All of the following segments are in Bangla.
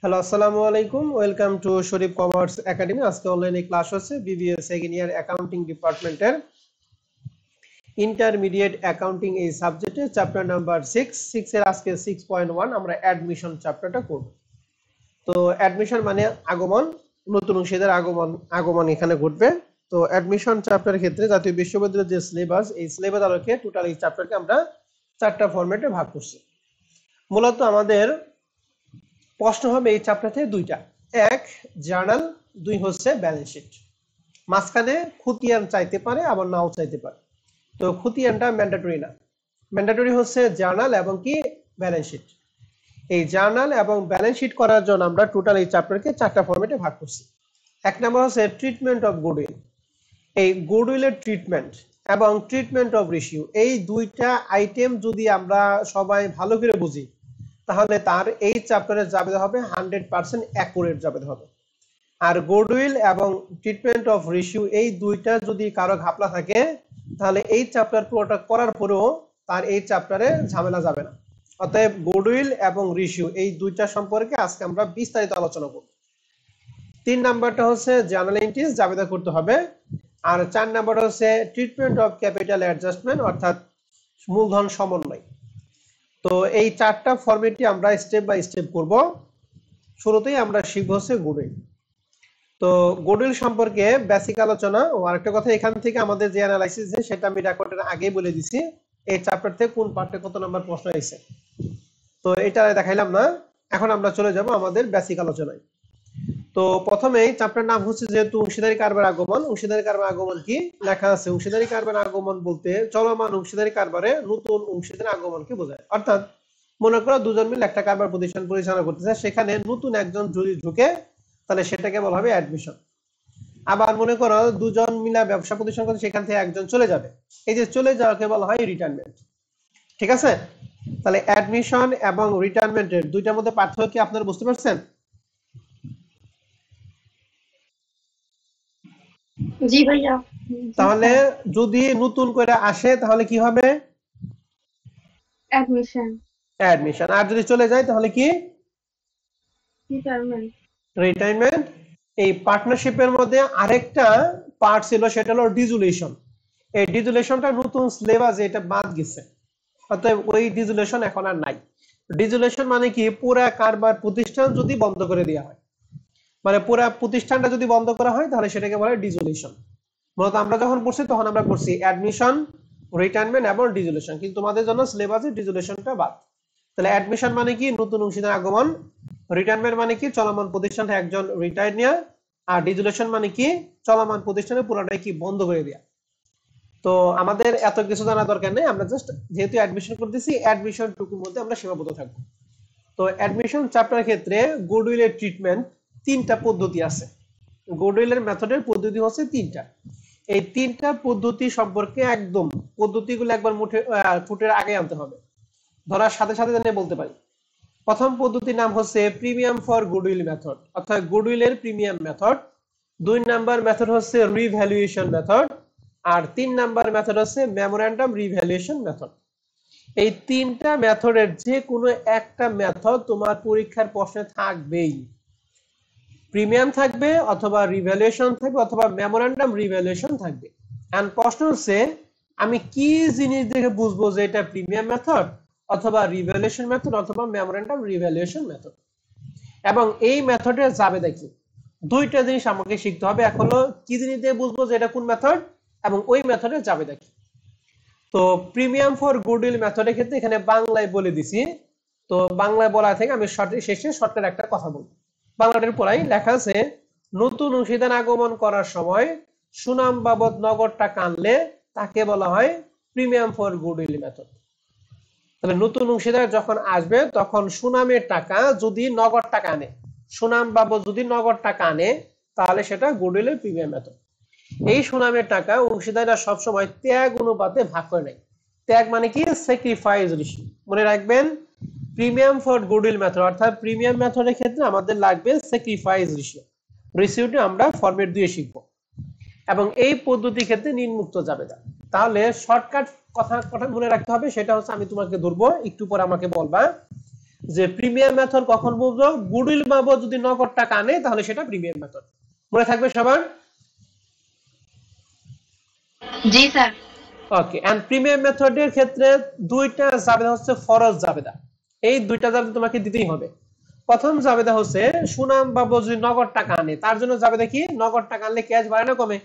হ্যালো, আসসালামু আলাইকুম। Welcome to Sharif commerce academy. আজকে অনলাইনে ক্লাস হচ্ছে বিবিএ সেকেন্ড ইয়ার অ্যাকাউন্টিং ডিপার্টমেন্টের ইন্টারমিডিয়েট অ্যাকাউন্টিং এই সাবজেক্টে চ্যাপ্টার নাম্বার 6 এর আজকে 6.1 আমরা অ্যাডমিশন চ্যাপ্টারটা করব। তো অ্যাডমিশন মানে আগমন, নতুন অংশীদার আগমন এখানে ঘটবে। তো অ্যাডমিশন চ্যাপ্টারের ক্ষেত্রে জাতীয় বিশ্ববিদ্যালয়ের যে সিলেবাস, এই সিলেবাস আলোকে টোটাল এই চ্যাপ্টারকে আমরা চারটা ফরম্যাটে ভাগ করছি। মূলত আমাদের প্রশ্ন হবে এই চ্যাপ্টারতে দুইটা, এক জার্নাল, দুই হচ্ছে ব্যালেন্স শিট। মাঝখানে খতিয়ান চাইতে পারে আবার নাও চাইতে পারে। তো খতিয়ানটা ম্যান্ডেটরি না, ম্যান্ডেটরি হচ্ছে জার্নাল এবং কি ব্যালেন্স শিট। এই জার্নাল এবং ব্যালেন্স শিট করার জন্য আমরা টোটাল এই চ্যাপ্টারকে চারটা ফরম্যাটে ভাগ করছি। এক নম্বর হচ্ছে ট্রিটমেন্ট অফ গুডউইল। এই গুডউইলের ট্রিটমেন্ট এবং ট্রিটমেন্ট অফ রেশিও, এই দুইটা আইটেম যদি আমরা সবাই ভালো করে বুঝি তাহলে তার এই চ্যাপ্টারের জাবেদা হবে 100% অ্যাকুরেট জাবেদা হবে। আর গুডউইল এবং ট্রিটমেন্ট অফ রেশিও এই দুইটা যদি কারো ঘাপলা থাকে তাহলে এই চ্যাপ্টার পুরোটা করার পরেও তার এই চ্যাপ্টারে ঝামেলা যাবে না। অতএব গুডউইল এবং রেশিও এই দুইটা সম্পর্কে আজকে আমরা বিস্তারিত আলোচনা করব। 3 নাম্বারটা হচ্ছে জার্নাল এন্ট্রিজ জাবেদা করতে হবে। আর 4 নাম্বার হচ্ছে ট্রিটমেন্ট অফ ক্যাপিটাল অ্যাডজাস্টমেন্ট অর্থাৎ মূলধন সমন্বয়। তো এই চারটা ফরম্যাটই আমরা স্টেপ বাই স্টেপ করব। শুরুতেই আমরা শিখব হচ্ছে গুডউইল। তো গুডউইল সম্পর্কে বেসিক আলোচনা ও আরেকটা কথা, এখান থেকে আমাদের যে অ্যানালাইসিস সেটা আমি রেকর্ডের আগেই বলে দিছি এই চ্যাপ্টার থেকে কোন পার্টে কত নাম্বার প্রশ্ন এসেছে। তো এটা দেখাইলাম না, এখন আমরা চলে যাব আমাদের বেসিক আলোচনায়। তো প্রথমেই চ্যাপ্টার নাম হচ্ছে যেহেতু অংশীদারি কারবার আগমন। অংশীদারি কারবার আগমন কি লেখা আছে? অংশীদারি কারবার আগমন বলতে চলমান অংশীদারি কারবারে নতুন অংশীদারি আগমনকে বোঝায়। অর্থাৎ মনে করো দুজন মিলে একটা কারবার প্রতিষ্ঠান পরিচালনা করতেছে, সেখানে নতুন একজন যদি ঢুকে তাহলে সেটাকে বলা হবে অ্যাডমিশন। আবার মনে করো দুজন মিলে ব্যবসা প্রতিষ্ঠান করতে, সেখান থেকে একজন চলে যাবে, এই যে চলে যাওয়াকে বলা হয় রিটায়ারমেন্ট। ঠিক আছে? তাহলে অ্যাডমিশন এবং রিটায়ারমেন্টের দুইটার মধ্যে পার্থক্য কি আপনারা বুঝতে পারছেন? জি ভাইয়া। জি তাহলে স্যার। যদি নতুন করে আসে তাহলে কি হবে? অ্যাডমিশন। অ্যাডমিশন। আর যদি চলে যায় তাহলে কি? রিটায়ারমেন্ট। রিটায়ারমেন্ট। এই পার্টনারশিপের মধ্যে আরেকটা পার্ট ছিল, সেটা হলো ডিজুলেশন। এই ডিজুলেশনটা নতুন সিলেবাসে এটা বাদ গেছে, অতএব ওই ডিজুলেশন এখন আর নাই। ডিজুলেশন মানে কি? পুরা কারবার প্রতিষ্ঠান যদি বন্ধ করে দেওয়া হয়, মানে পুরা প্রতিষ্ঠানটা যদি বন্ধ করা হয় তাহলে সেটাকে বলে ডিজুলেশন। মূলত আমরা যখন পড়ছি তখন আমরা পড়ছি অ্যাডমিশন, রিটায়ারমেন্ট এবং ডিজুলেশন, কিন্তু তোমাদের জন্য সিলেবাসে ডিজুলেশনটা বাদ। তাহলে অ্যাডমিশন মানে কি? নতুন অংশীদার আগমন। রিটায়ারমেন্ট মানে কি? চলমান প্রতিষ্ঠান থেকে একজন রিটায়ার নেওয়া। আর ডিজুলেশন মানে কি? চলমান প্রতিষ্ঠানে পুরোটাই কি বন্ধ করে দেওয়া। তো আমাদের এত কিছু জানা দরকার নেই, আমরা জাস্ট যেহেতু অ্যাডমিশন করতেছি অ্যাডমিশন টুকুর মধ্যে আমরা সীমাবদ্ধ থাকবো। তো অ্যাডমিশন চ্যাপ্টারের ক্ষেত্রে গুডউইলের ট্রিটমেন্ট তিনটা পদ্ধতি আছে। গুডউইলের মেথডের পদ্ধতি হচ্ছে তিনটা। এই তিনটা পদ্ধতি সম্পর্কে একদম পদ্ধতিগুলো একবার ফুটের আগে আনতে হবে, ধরার সাথে সাথে জানিয়ে বলতে পারি। প্রথম পদ্ধতির নাম হচ্ছে প্রিমিয়াম ফর গুডউইল মেথড, অর্থাৎ গুডউইলের প্রিমিয়াম মেথড। 2 নাম্বার মেথড হচ্ছে রিভ্যালুয়েশন মেথড। আর 3 নাম্বার মেথড হচ্ছে মেমোরেন্ডাম রিভ্যালুয়েশন মেথড। এই তিনটা মেথডের যে কোনো একটা মেথড তোমার পরীক্ষার প্রশ্নে থাকবেই। প্রিমিয়াম থাকবে অথবা রিভ্যালুয়েশন থাকবে অথবা মেমোরেন্ডাম রিভ্যালুয়েশন থাকবে। এন্ড প্রশ্ন হচ্ছে আমি কি জিনিস দেখে বুঝবো যে এটা প্রিমিয়াম মেথড অথবা রিভ্যালুয়েশন মেথড অথবা মেমোরেন্ডাম রিভ্যালুয়েশন মেথড, এবং এই মেথডের জাবেদা কি? দুইটা জিনিস আমাকে শিখতে হবে। এক হলো কি জিনিস দিয়ে বুঝবো যে এটা কোন মেথড, এবং ওই মেথডের জাবেদা কি। তো প্রিমিয়াম ফর গুডউইল মেথডের ক্ষেত্রে এখানে বাংলায় বলে দিছি। তো বাংলায় বলা থেকে আমি শেষে শর্টের একটা কথা বলবো। বাংলাটার পড়াই লেখা আছে, নতুন অংশীদার আগমন করার সময় সুনাম বাবদ নগদ টাকা আনলে তাকে বলা হয় প্রিমিয়াম ফর গুডউইল মেথড। তাহলে নতুন অংশীদার যখন আসবে তখন সুনামের টাকা যদি নগদ টাকা আনে, সুনাম বাবদ যদি নগদ টাকা আনে তাহলে সেটা গুডউইলের প্রিমিয়াম মেথড। এই সুনামের টাকা অংশীদাররা সবসময় ত্যাগ অনুপাতে ভাগ করে নেয়। ত্যাগ মানে কি? Sacrifice ratio. মনে রাখবেন, প্রিমিয়াম ফর গুডউইল মেথড অর্থাৎ প্রিমিয়াম মেথডের ক্ষেত্রে আমাদের লাগবে স্যাক্রিফাইস রেশিও। রেশিওটি আমরা ফরম্যাট দিয়ে শিখব, এবং এই পদ্ধতির ক্ষেত্রে নিম্মুক্ত জাবেদা। তাহলে শর্টকাট কথা কথা মনে রাখতে হবে, সেটা হচ্ছে আমি তোমাকে ধরবো, একটু পরে আমাকে বলবা যে প্রিমিয়াম মেথড কখন বুঝবো, গুডউইল বাবদ যদি নগদ টাকা আনে তাহলে সেটা প্রিমিয়াম মেথড। মনে থাকবে সবার? জি স্যার। ওকে, এন্ড প্রিমিয়াম মেথডের ক্ষেত্রে দুইটা জাবেদা হচ্ছে ফরজ জাবেদা। এই দুইটা জাবেদা তোমাকে দিতেই হবে। প্রথম জাবেদা হচ্ছে সুনাম বাবদ যদি নগদ টাকা আনে, তার জন্য জাবেদা কি, নগদ টাকা আনলে ক্যাশ বাড়ে না কমে?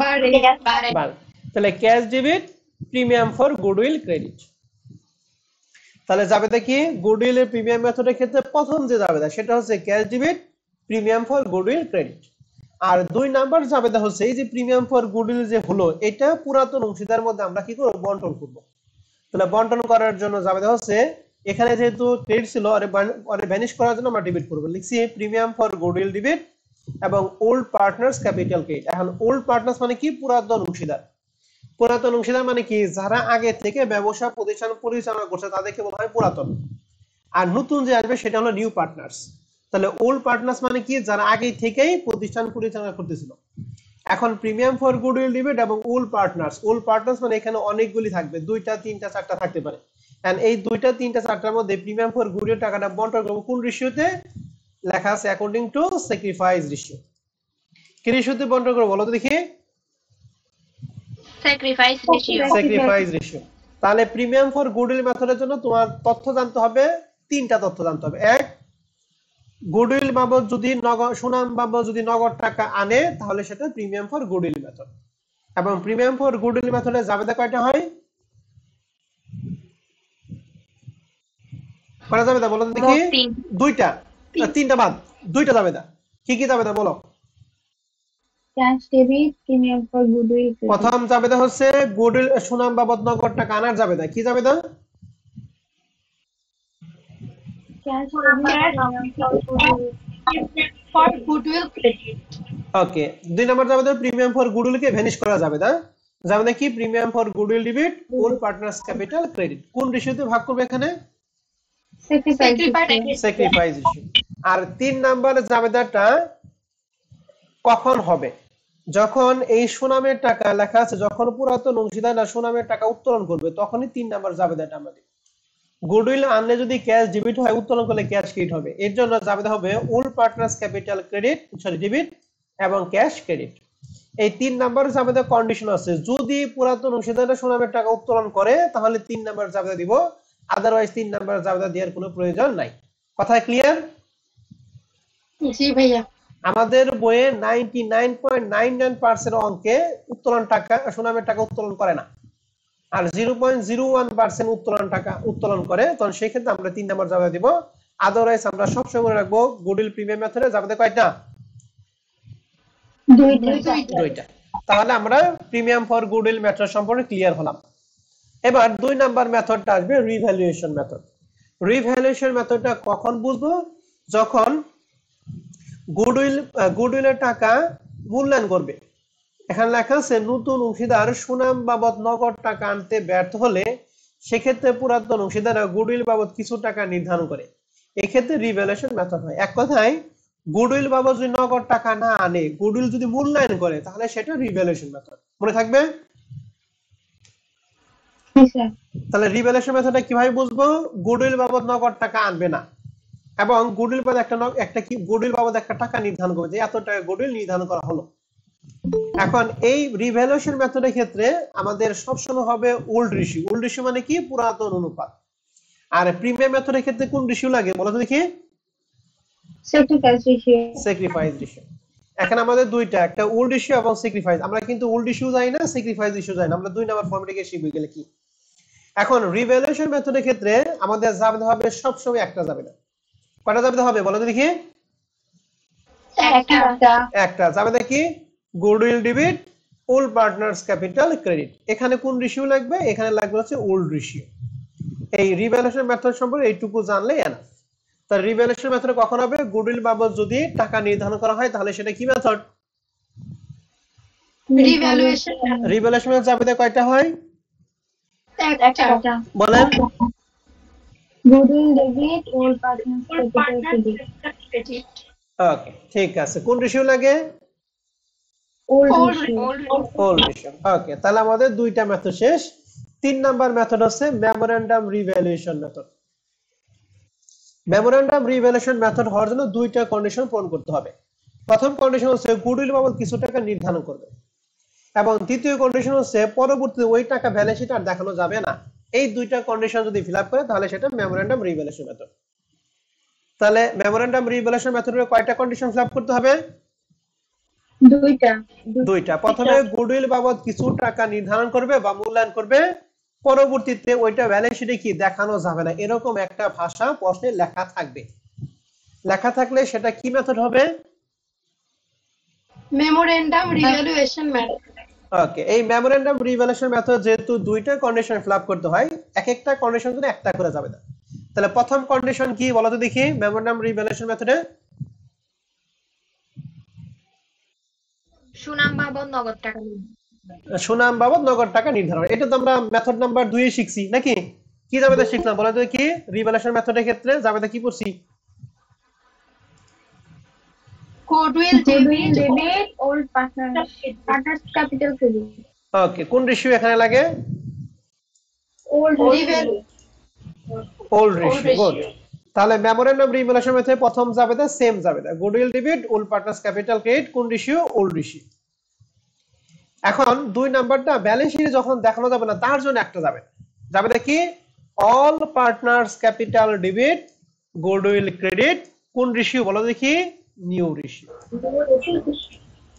বাড়ে। বাড়ে। তাহলে cash debit premium for goodwill credit. তাহলে জাবেদা কি, গুডউইলের প্রিমিয়াম মেথডের ক্ষেত্রে প্রথম যে জাবেদা সেটা হচ্ছে cash debit premium for goodwill credit. আর 2 নাম্বার জাবেদা হচ্ছে এই যে প্রিমিয়াম ফর গুডউইল যে হলো, এটা পুরাতন অংশীদার মধ্যে আমরা কি করব, বন্টন করব। তাহলে বন্টন করার জন্য জাবেদা হচ্ছে এখানে যেহেতু ক্রেডিট ছিল আরে ভ্যানিশ করার জন্য আমরা ডেবিট করব, লিখছি প্রিমিয়াম ফর গুডউইল ডেবিট এবং ওল্ড পার্টনার্স ক্যাপিটাল ক্রেডিট। এখন ওল্ড পার্টনার্স মানে কি, পুরাতন অংশীদার। পুরাতন অংশীদার মানে কি, যারা আগে থেকে ব্যবসা প্রতিষ্ঠান পরিচালনা করছে তাদেরকে বলা হয় পুরাতন। আর নতুন যে আসবে সেটা হলো নিউ পার্টনার্স। তাহলে ওল্ড পার্টনার্স মানে কি, যারা আগে থেকেই প্রতিষ্ঠান পরিচালনা করতেছিল। এখন প্রিমিয়াম ফর গুডউইল ডিবিট এবং ওল্ড পার্টনার্স মানে এখানে অনেকগুলি থাকবে, 2টা 3টা 4টা থাকতে পারে। এন্ড এই 2টা 3টা 4টার মধ্যে প্রিমিয়াম ফর গুডউইল টাকাটা বন্টন করব কোন রেশিওতে, লেখা আছে অ্যাকর্ডিং টু স্যাক্রিফাইস রেশিও। কি রেশিওতে বন্টন করব বলো তো দেখি? Sacrifice ratio. তাহলে প্রিমিয়াম ফর গুডউইল মেথডের জন্য তোমার তথ্য জানতে হবে, 3টা তথ্য জানতে হবে। এক, গুডউইল বাবদ যদি সুনাম বাবদ যদি নগদ টাকা আনে তাহলে সেটা প্রিমিয়াম ফর গুডউইল মেথড। এবং প্রিমিয়াম ফর গুডউইল মেথডে জাবেদা কয়টা হয়? কয়টা জাবেদা বলো দেখি? 2টা। 3টা বাদ, 2টা জাবেদা। কি কি জাবেদা বলো? Cash debit premium for goodwill. প্রথম জাবেদা হচ্ছে গুডউইল সুনাম বাবদ নগদ টাকা আনার জাবেদা। কি জাবেদা? Cash for goodwill credit. Okay, 2 number জাবেদা প্রিমিয়াম ফর গুডউইল কে ভ্যানিশ করা জাবেদা। জাবেদা কি, premium for goodwill debit old partners capital credit. কোন রেশিওতে ভাগ করবে এখানে? Sacrifice ratio. আর 3 নাম্বার জাবেদাটা কখন হবে, যখন এই সুনামের টাকা লেখা আছে, যখন পুরাতন অংশীদাররা সুনামের টাকা উত্তোলন করবে তখনই 3 নাম্বার জাবেদাটা আমরা দিব। গুডউইল আনলে যদি ক্যাশ ডেবিট হয়, উত্তোলন করলে ক্যাশ ক্রেডিট হবে। এর জন্য জাবেদা হবে old partners capital credit debit এবং ক্যাশ ক্রেডিট। এই 3 নাম্বার জাবেদা কন্ডিশন আছে, যদি পুরাতন অংশীদাররা সুনামের টাকা উত্তোলন করে তাহলে 3 নাম্বার জাবেদা দিব, আদারওয়াইজ 3 নাম্বার জাবেদা দেওয়ার কোনো প্রয়োজন নাই। কথা ক্লিয়ার? জি ভাইয়া। আমাদের বইয়ে 99.99% অঙ্কে উত্তোলন টাকা সুনামের টাকা উত্তোলন করে না, আর 0.01% উত্তোলন করে, তখন সেই ক্ষেত্রে আমরা 3 নাম্বার জাবেদা দিব। আদারওয়াইজ আমরা সবসময় মনে রাখবো গুডউইল প্রিমিয়াম মেথডে জাবেদা কয়টা? 2টা। তাহলে আমরা প্রিমিয়াম ফর গুডউইল মেথড সম্পর্কে ক্লিয়ার হলাম। এবার 2 নাম্বার মেথডটা আসবে রিভ্যালুয়েশন মেথড। রিভ্যালুয়েশন মেথডটা কখন বুঝবো, যখন গুডউইলের টাকা মূল্যায়ন করবে। এখানে লেখা আছে নতুন অংশীদার সুনাম বাবদ নগদ টাকা আনতে ব্যর্থ হলে সেক্ষেত্রে পুরাতন অংশীদাররা গুডউইল বাবদ কিছু টাকা নির্ধারণ করে, এক্ষেত্রে রিভ্যালুয়েশন মেথড হয়। এক কথায় গুডউইল বাবদ যদি নগদ টাকা না আনে, গুডউইল যদি মূল্যায়ন করে তাহলে সেটা রিভ্যালুয়েশন মেথড। মনে থাকবে? তাহলে রিভ্যালুয়েশন মেথডটা কিভাবে বুঝবো, গুডউইল বাবদ নগদ টাকা আনবে না এবং গুডউইল বাবদ গুডউইল বাবদ একটা টাকা নির্ধারণ করবে যে এত টাকা গুডউইল নির্ধারণ করা হলো। এখন এই রিভ্যালুয়েশন মেথডের ক্ষেত্রে আমাদের সবসময় হবে ওল্ড রেশিও। ওল্ড রেশিও মানে কি, পুরাতন অনুপাত। আর প্রিমিয়াম মেথডের ক্ষেত্রে কোন রেশিও লাগে বলো তো দেখি? Sacrifice ratio. এখন আমাদের দুইটা, একটা ওল্ড রেশিও এবং স্যাক্রিফাইস। আমরা কিন্তু ওল্ড রেশিও জানি না, স্যাক্রিফাইস রেশিও জানি না, আমরা 2 নাম্বার ফর্মেটে গিয়ে শিখব গেলে কি। এখন রিভ্যালুয়েশন মেথডের ক্ষেত্রে আমাদের জাবেদা হবে সবসময় একটা জাবেদা। কয়টা জাবেদা হবে বলো তো দেখি? একটা জাবেদা কি, goodwill debit old partners capital credit. এখানে কোন রেশিও লাগবে? এখানে লাগবে হচ্ছে ওল্ড রেশিও। এই রিভ্যালুয়েশন মেথড সম্পর্কে এইটুকু জানলেই এনাফ। তার রিভ্যালুয়েশন মেথড কখন হবে, গুডউইল বাবদ যদি টাকা নির্ধারণ করা হয় তাহলে সেটা কি মেথড? রিভ্যালুয়েশন মেথড জাবেদা কয়টা হয় বলেন? Goodwill debit old partners capital credit. Okay, ঠিক আছে। কোন রেশিও লাগে? Old ratio. ওকে, তাহলে আমাদের 2টা মেথড শেষ। 3 নাম্বার মেথড হচ্ছে memorandum revaluation method. Memorandum revaluation method হওয়ার জন্য দুইটা কন্ডিশন পূরণ করতে হবে। প্রথম কন্ডিশন হচ্ছে গুডউইল বাবদ কিছু টাকা নির্ধারণ করবে, এবং দ্বিতীয় কন্ডিশন হচ্ছে পরবর্তীতে ওই টাকা ব্যালেন্স শিট আর দেখানো যাবে না। এই দুইটা কন্ডিশন যদি ফিল আপ করে তাহলে সেটা মেমোরেন্ডাম রিভ্যালুয়েশন মেথড। তাহলে মেমোরেন্ডাম রিভ্যালুয়েশন মেথডের কয়টা কন্ডিশন ফিল আপ করতে হবে? দুইটা। প্রথমে গুডউইল বাবদ কিছু টাকা নির্ধারণ করবে বা মূল্যায়ন করবে, পরবর্তীতে ওইটা ব্যালেন্স শিটে কি দেখানো যাবে না, এরকম একটা ভাষা প্রশ্নে লেখা থাকবে। লেখা থাকলে সেটা কি মেথড হবে? Memorandum revaluation method. ওকে, এই মেমোরেন্ডাম রিভ্যালুয়েশন মেথড যেহেতু দুইটা কন্ডিশন ফিল আপ করতে হয়, এক একটা কন্ডিশন জন্য একটা করে যাবে না। তাহলে প্রথম কন্ডিশন কি বলো তো দেখি মেমোরেন্ডাম রিভ্যালুয়েশন মেথডে? সুনাম বাবদ নগদ টাকা সুনাম বাবদ নগদ টাকা নির্ধারণ। এটা তো আমরা মেথড নাম্বার 2 এ শিখছি নাকি? কি জাবেদা শিখলাম বলো তো কি? রিভ্যালুয়েশন মেথডের ক্ষেত্রে জাবেদা কি পড়ছি? Goodwill debit old partners capital credit. ওকে, কোন রেশিও এখানে লাগে? Old ratio. গুড। তাহলে মেমোরেন্ডাম রিভ্যালুয়েশন মেথডে প্রথম জাবেদা সেম জাবেদা, goodwill debit old partners capital credit, কোন রেশিও? Old ratio. এখন দুই নাম্বারটা ব্যালেন্স শিটে যখন দেখানো যাবে না তার জন্য একটা যাবে, যাবেদা কি? All partners capital debit goodwill credit, কোন রেশিও বলো দেখি? New ratio.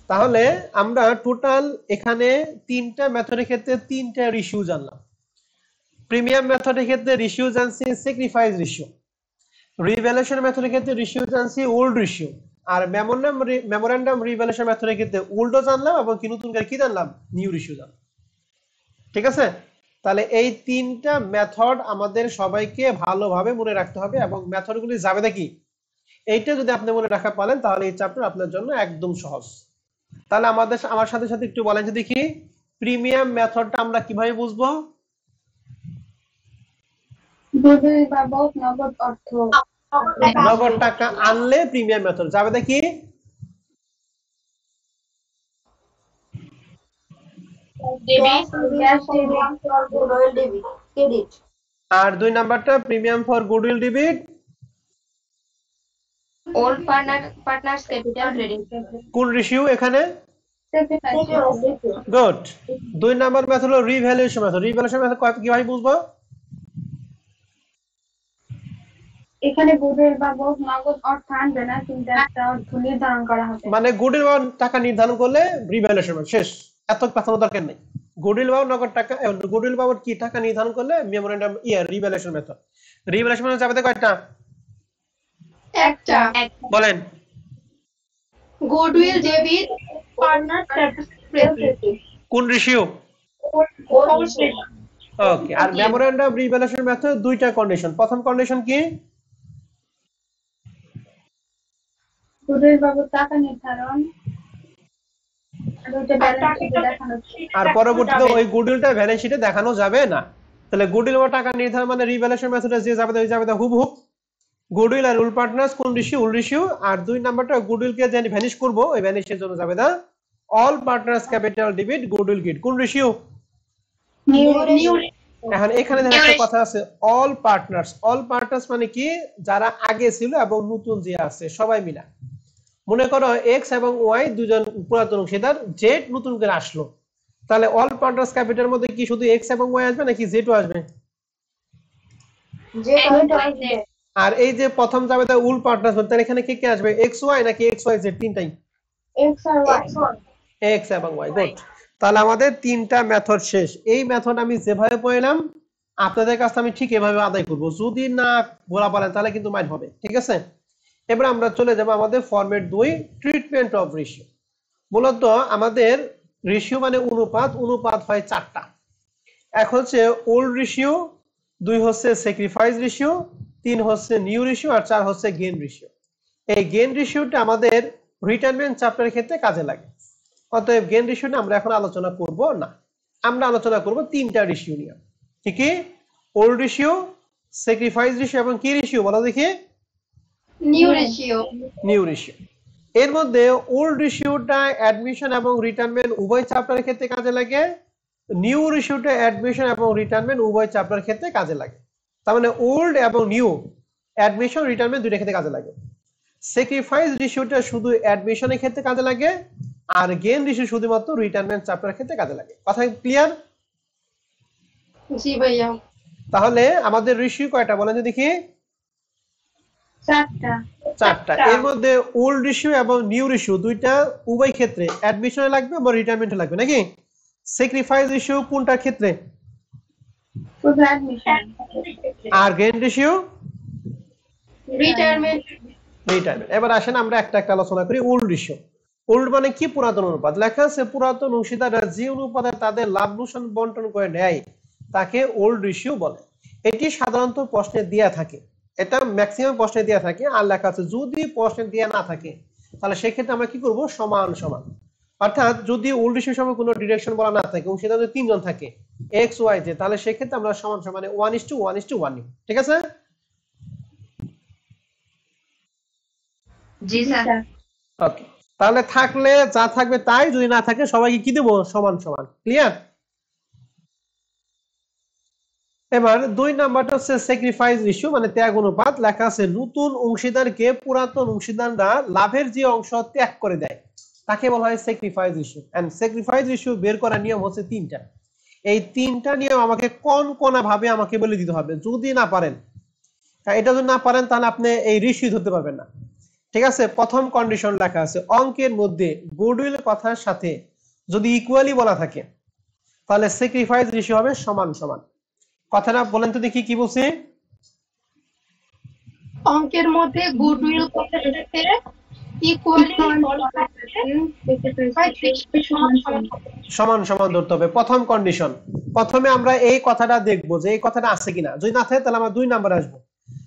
তাহলে আমরা টোটাল এখানে তিনটা মেথডের ক্ষেত্রে তিনটা রেশিও জানলাম। প্রিমিয়াম মেথডের ক্ষেত্রে রেশিও জানছি স্যাক্রিফাইস রেশিও, রিভ্যালুয়েশন মেথডের ক্ষেত্রে রেশিও জানছি ওল্ড রেশিও, আর মেমোরেন্ডাম রিভ্যালুয়েশন মেথডের ক্ষেত্রে ওল্ডও জানলাম এবং কি নতুন করে কি জানলাম? নিউ রেশিও জানলাম। ঠিক আছে? তাহলে এই তিনটা মেথড আমাদের সবাইকে ভালোভাবে মনে রাখতে হবে, এবং মেথডগুলি যাবে দেখি এইটা যদি আপনি মনে রাখা পারেন তাহলে এই চ্যাপ্টার আপনার জন্য একদম সহজ। তাহলে আমার সাথে সাথে একটু বলেন যে দেখি প্রিমিয়াম মেথডটা আমরা কিভাবে বুঝবো? গুডউইল বাবদ নগদ অর্থ নগদ টাকা আনলে প্রিমিয়াম মেথড যাবে দেখি। আর দুই নাম্বারটা premium for goodwill debit old partners capital credit. কোন রেশিও এখানে? গুড। দুই নাম্বার মেথড হলো রিভ্যালুয়েশন মেথড। রিভ্যালুয়েশন মেথড কিভাবে বুঝবো? এখানে গুডউইল বাবদ নগদ অর্থ আনবে না, কিন্তু একটা অর্থ নির্ধারণ করা হবে। মানে গুডউইল বাবদ টাকা নির্ধারণ করলে রিভ্যালুয়েশন মেথড শেষ, এত পেছানোর দরকার নেই। গুডউইল বাবদ নগদ টাকা, গুডউইল বাবদ কি টাকা নির্ধারণ করলে memorandum revaluation method. Revaluation method যাবে কয়টা? একটা। বলেন। Goodwill debit partners credit. কোন রেশিও? ওকে, আর মেমোরেন্ডাম রিভ্যালুয়েশন মেথড দুইটা কন্ডিশন। প্রথম কন্ডিশন কি? গুডউইল বাবদ টাকা নির্ধারণ, আর পরবর্তীতে ওই গুডউইলটা ব্যালেন্স শিটে দেখানো যাবে না। তাহলে গুডউইল বা টাকা নির্ধারণ মানে রিভ্যালুয়েশন মেথডে যে যাবে ওই যাবে হুবহু গুডউইল আর ওল্ড পার্টনার্স কোন রেশিও? Old ratio. আর দুই নাম্বারটা গুডউইলকে যে ভ্যানিশ করব ওই ভ্যানিশের জন্য যাবে না all partners capital debit goodwill get, কোন রেশিও? নিউ। এখন এখানে একটা কথা আছে, অল পার্টনার্স। অল পার্টনার্স মানে কি? যারা আগে ছিল এবং নতুন যে আছে সবাই মিলা। মনে করো এক্স এবং ওয়াই দুজন পুরাতন অংশীদার, জেড নতুন করে আসলো, তাহলে অল পার্টনার্স ক্যাপিটালের মধ্যে কি শুধু এক্স এবং ওয়াই আসবে নাকি জেডও আসবে? আর এই যে প্রথম যাবে তা উল পার্টনার্স, তাহলে এখানে কি কি আসবে? এক্স ওয়াই নাকি এক্স ওয়াই জেড? তিনটাই এক্স আর ওয়াই। এক্স এবং ওয়াই। গুড। তাহলে আমাদের তিনটা মেথড শেষ। এই মেথড আমি যেভাবে পড়লাম আপনাদের কাছে আমি ঠিক এভাবে আদায় করব, যদি না বলা পারেন তাহলে কিন্তু মাইর হবে। ঠিক আছে? এবার আমরা চলে যাব আমাদের ফরম্যাট 2, ট্রিটমেন্ট অফ রেশিও। মূলত আমাদের রেশিও মানে অনুপাত, অনুপাত হয় চারটা। এক হচ্ছে ওল্ড রেশিও, দুই হচ্ছে স্যাক্রিফাইস রেশিও, তিন হচ্ছে নিউ রেশিও, আর চার হচ্ছে গেইন রেশিও। এই গেইন রেশিওটা আমাদের রিটার্নমেন্ট চ্যাপ্টারের ক্ষেত্রে কাজে লাগে। অতএব গেইন রেশিওটা আমরা এখন আলোচনা করব না, আমরা আলোচনা করব তিনটা রেশিও নিয়ে। কি কি? ওল্ড রেশিও, স্যাক্রিফাইস রেশিও এবং কি রেশিও বলো দেখি? New ratio. New ratio. এর মধ্যে ওল্ড রেশিওটা অ্যাডমিশন এবং রিটার্নমেন্ট উভয় চ্যাপ্টারের ক্ষেত্রে কাজে লাগে, নিউ রেশিওটা অ্যাডমিশন এবং রিটার্নমেন্ট উভয় চ্যাপ্টারের ক্ষেত্রে কাজে লাগে। তার মানে ওল্ড এবং নিউ অ্যাডমিশন রিটায়ারমেন্ট দুইটা ক্ষেত্রে কাজে লাগে। স্যাক্রিফাইস রেশিওটা শুধু অ্যাডমিশনের ক্ষেত্রে কাজে লাগে, আর গেইন রেশিও শুধুমাত্র রিটায়ারমেন্ট চ্যাপ্টারের ক্ষেত্রে কাজে লাগে। কথা ক্লিয়ার? জি ভাইয়া। তাহলে আমাদের রেশিও কয়টা বলেন তো দেখি? চারটা। এর মধ্যে ওল্ড রেশিও এবং নিউ রেশিও দুইটা উভয় ক্ষেত্রে অ্যাডমিশনে লাগবে এবং রিটায়ারমেন্টে লাগবে নাকি? স্যাক্রিফাইস রেশিও কোনটার ক্ষেত্রে? শুধু অ্যাডমিশন। আর গেইন রেশিও রিটায়ারমেন্ট। এবার আসেন আমরা একটা একটা আলোচনা করি। ওল্ড রেশিও, ওল্ড মানে কি? পুরাতন অনুপাত। লেখা আছে পুরাতন অংশীদাররা যে অনুপাতে তাদের লাভ লোকসান বন্টন করে নেয় তাকে ওল্ড রেশিও বলে। এটি সাধারণত প্রশ্নে দেয়া থাকে, এটা ম্যাক্সিমাম প্রশ্নে দেয়া থাকে। আর লেখা আছে যদি প্রশ্নে দেয়া না থাকে তাহলে সেক্ষেত্রে আমরা কি করব? সমান সমান। অর্থাৎ যদি ওল্ড রেশিও সময় কোনো ডিরেকশন বলা না থাকে, অংশীদার যদি তিনজন থাকে এক্স ওয়াই জে, তাহলে সেক্ষেত্রে আমরা সমান সমান 1:1:1 নিব। ঠিক আছে? জি স্যার। ওকে, তাহলে থাকলে যা থাকবে তাই, যদি না থাকে সবাইকে কি দেব? সমান সমান। ক্লিয়ার? এবার 2 নাম্বারটা হচ্ছে স্যাক্রিফাইস রেশিও মানে ত্যাগ অনুপাত। লেখা আছে নতুন অংশীদারকে পুরাতন অংশীদাররা লাভের যে অংশ ত্যাগ করে দেয় তাকে বলা হয় sacrifice ratio. And sacrifice ratio বের করার নিয়ম হচ্ছে 3টা। এই 3টা নিয়ম আমাকে কোন কোন ভাবে আমাকে বলে দিতে হবে। যদি না পারেন, এটা যদি না পারেন তাহলে আপনি এই রেশিও ধরতে পারবেন না। ঠিক আছে? প্রথম কন্ডিশন লেখা আছে অঙ্কের মধ্যে গুডউইল কথার সাথে যদি ইকুয়ালি বলা থাকে তাহলে স্যাক্রিফাইস রেশিও হবে সমান সমান। কথাটা বলেন তো দেখি কি বলছি? অঙ্কের মধ্যে গুডউইল কথার সাথে ইকুয়ালি বলা থাকে সমান সমান ধরতে হবে। প্রথম কন্ডিশন। প্রথমে আমরা এই কথাটা দেখব যে এই কথাটা আছে কিনা। যদি না থাকে তাহলে আমরা 2 নম্বরে আসবো।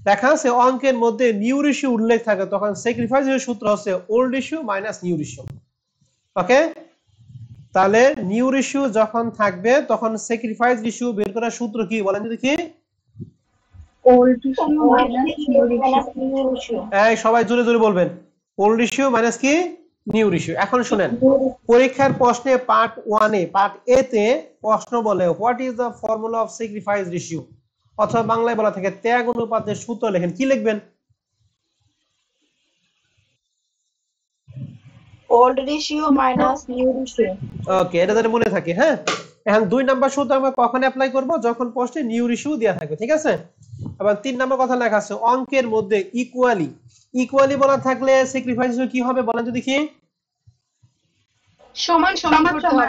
লেখা আছে অঙ্কের মধ্যে নিউ রেশিও উল্লেখ থাকে তখন স্যাক্রিফাইস রেশিও সূত্র হচ্ছে old ratio minus new ratio. Okay, তাহলে নিউ রেশিও যখন থাকবে তখন স্যাক্রিফাইস রেশিও বের করার সূত্র কি বলেন তো দেখি? Old ratio minus new ratio. এই সবাই জোরে জোরে বলবেন, ওল্ড রেশিও মাইনাস কি? New ratio. এখন শুনেন, পরীক্ষার প্রশ্নে পার্ট 1 এ পার্ট এ তে প্রশ্ন বলে what is the formula of sacrifice ratio, অথবা বাংলায় বলা থাকে ত্যাগ অনুপাতের সূত্র লেখেন। কি লিখবেন? Old ratio minus new ratio. Okay, এটা যাতে মনে থাকে। হ্যাঁ, এখন 2 নাম্বার সূত্র আমরা কখন অ্যাপ্লাই করব? যখন প্রশ্নে নিউ রেশিও দেয়া থাকবে। ঠিক আছে? আবার 3 নাম্বার কথা লেখা আছে অঙ্কের মধ্যে ইকুয়ালি, ইকুয়ালি বলা থাকলে স্যাক্রিফাইস রেশিও কি হবে বলেন তো দেখি? সমান সমান করতে হবে।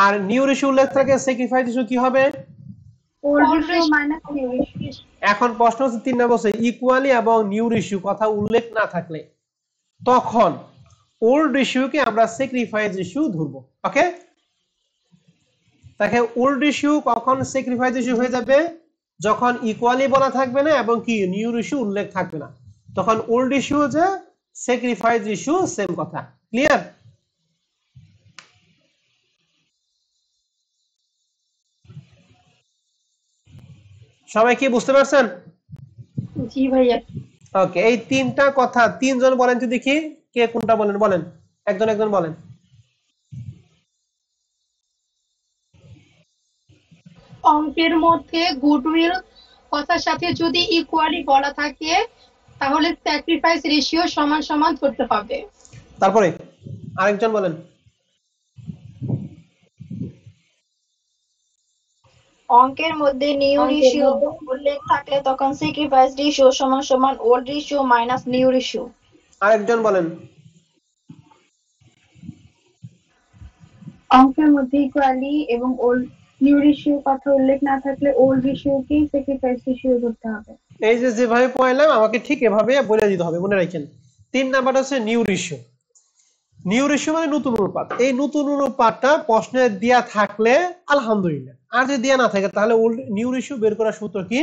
আর নিউ রেশিও উল্লেখ থাকে স্যাক্রিফাইস রেশিও কি হবে? Old ratio minus new ratio. এখন প্রশ্ন হচ্ছে 3 নম্বর হচ্ছে ইকুয়ালি এবং নিউ রেশিও কথা উল্লেখ না থাকলে তখন ওল্ড রেশিওকে আমরা স্যাক্রিফাইস রেশিও ধরব। ওকে, তাকে ওল্ড রেশিও কখন স্যাক্রিফাইস রেশিও হয়ে যাবে? যখন ইকুয়ালি বলা থাকবে না এবং কি নিউ রেশিও উল্লেখ থাকবে না, তখন ওল্ড রেশিও যে স্যাক্রিফাইস রেশিও সেম কথা। ক্লিয়ার? সবাই কি বুঝতে পারছেন? জি ভাইয়া। ওকে, এই 3টা কথা 3 জন বলেন তো দেখি কে কোনটা বলেন। বলেন, একজন একজন বলেন। অঙ্কের মধ্যে গুডউইল কথার সাথে যদি ইকুয়ালি বলা থাকে তাহলে স্যাক্রিফাইস রেশিও সমান সমান ধরতে হবে। তারপরে আরেকজন বলেন। অঙ্কের মধ্যে নিউ রেশিও উল্লেখ থাকলে তখন স্যাক্রিফাইস রেশিও সমান সমান old ratio minus new ratio. আরেকজন বলেন। অঙ্কের মধ্যে ইকুয়ালি এবং ওল্ড নিউ রেশিও কথা উল্লেখ না থাকলে ওল্ড রেশিওকেই স্যাক্রিফাইস রেশিও ধরতে হবে। এই যে যেভাবে পড়াইলাম আমাকে ঠিক এভাবে বলে দিতে হবে, মনে রাখেন। 3 নাম্বার হচ্ছে নিউ রেশিও। নিউ রেশিও মানে নতুন অনুপাত। এই নতুন অনুপাতটা প্রশ্নে দেয়া থাকলে আলহামদুলিল্লাহ, আর যদি দেয়া না থাকে তাহলে ওল্ড নিউ রেশিও বের করার সূত্র কি?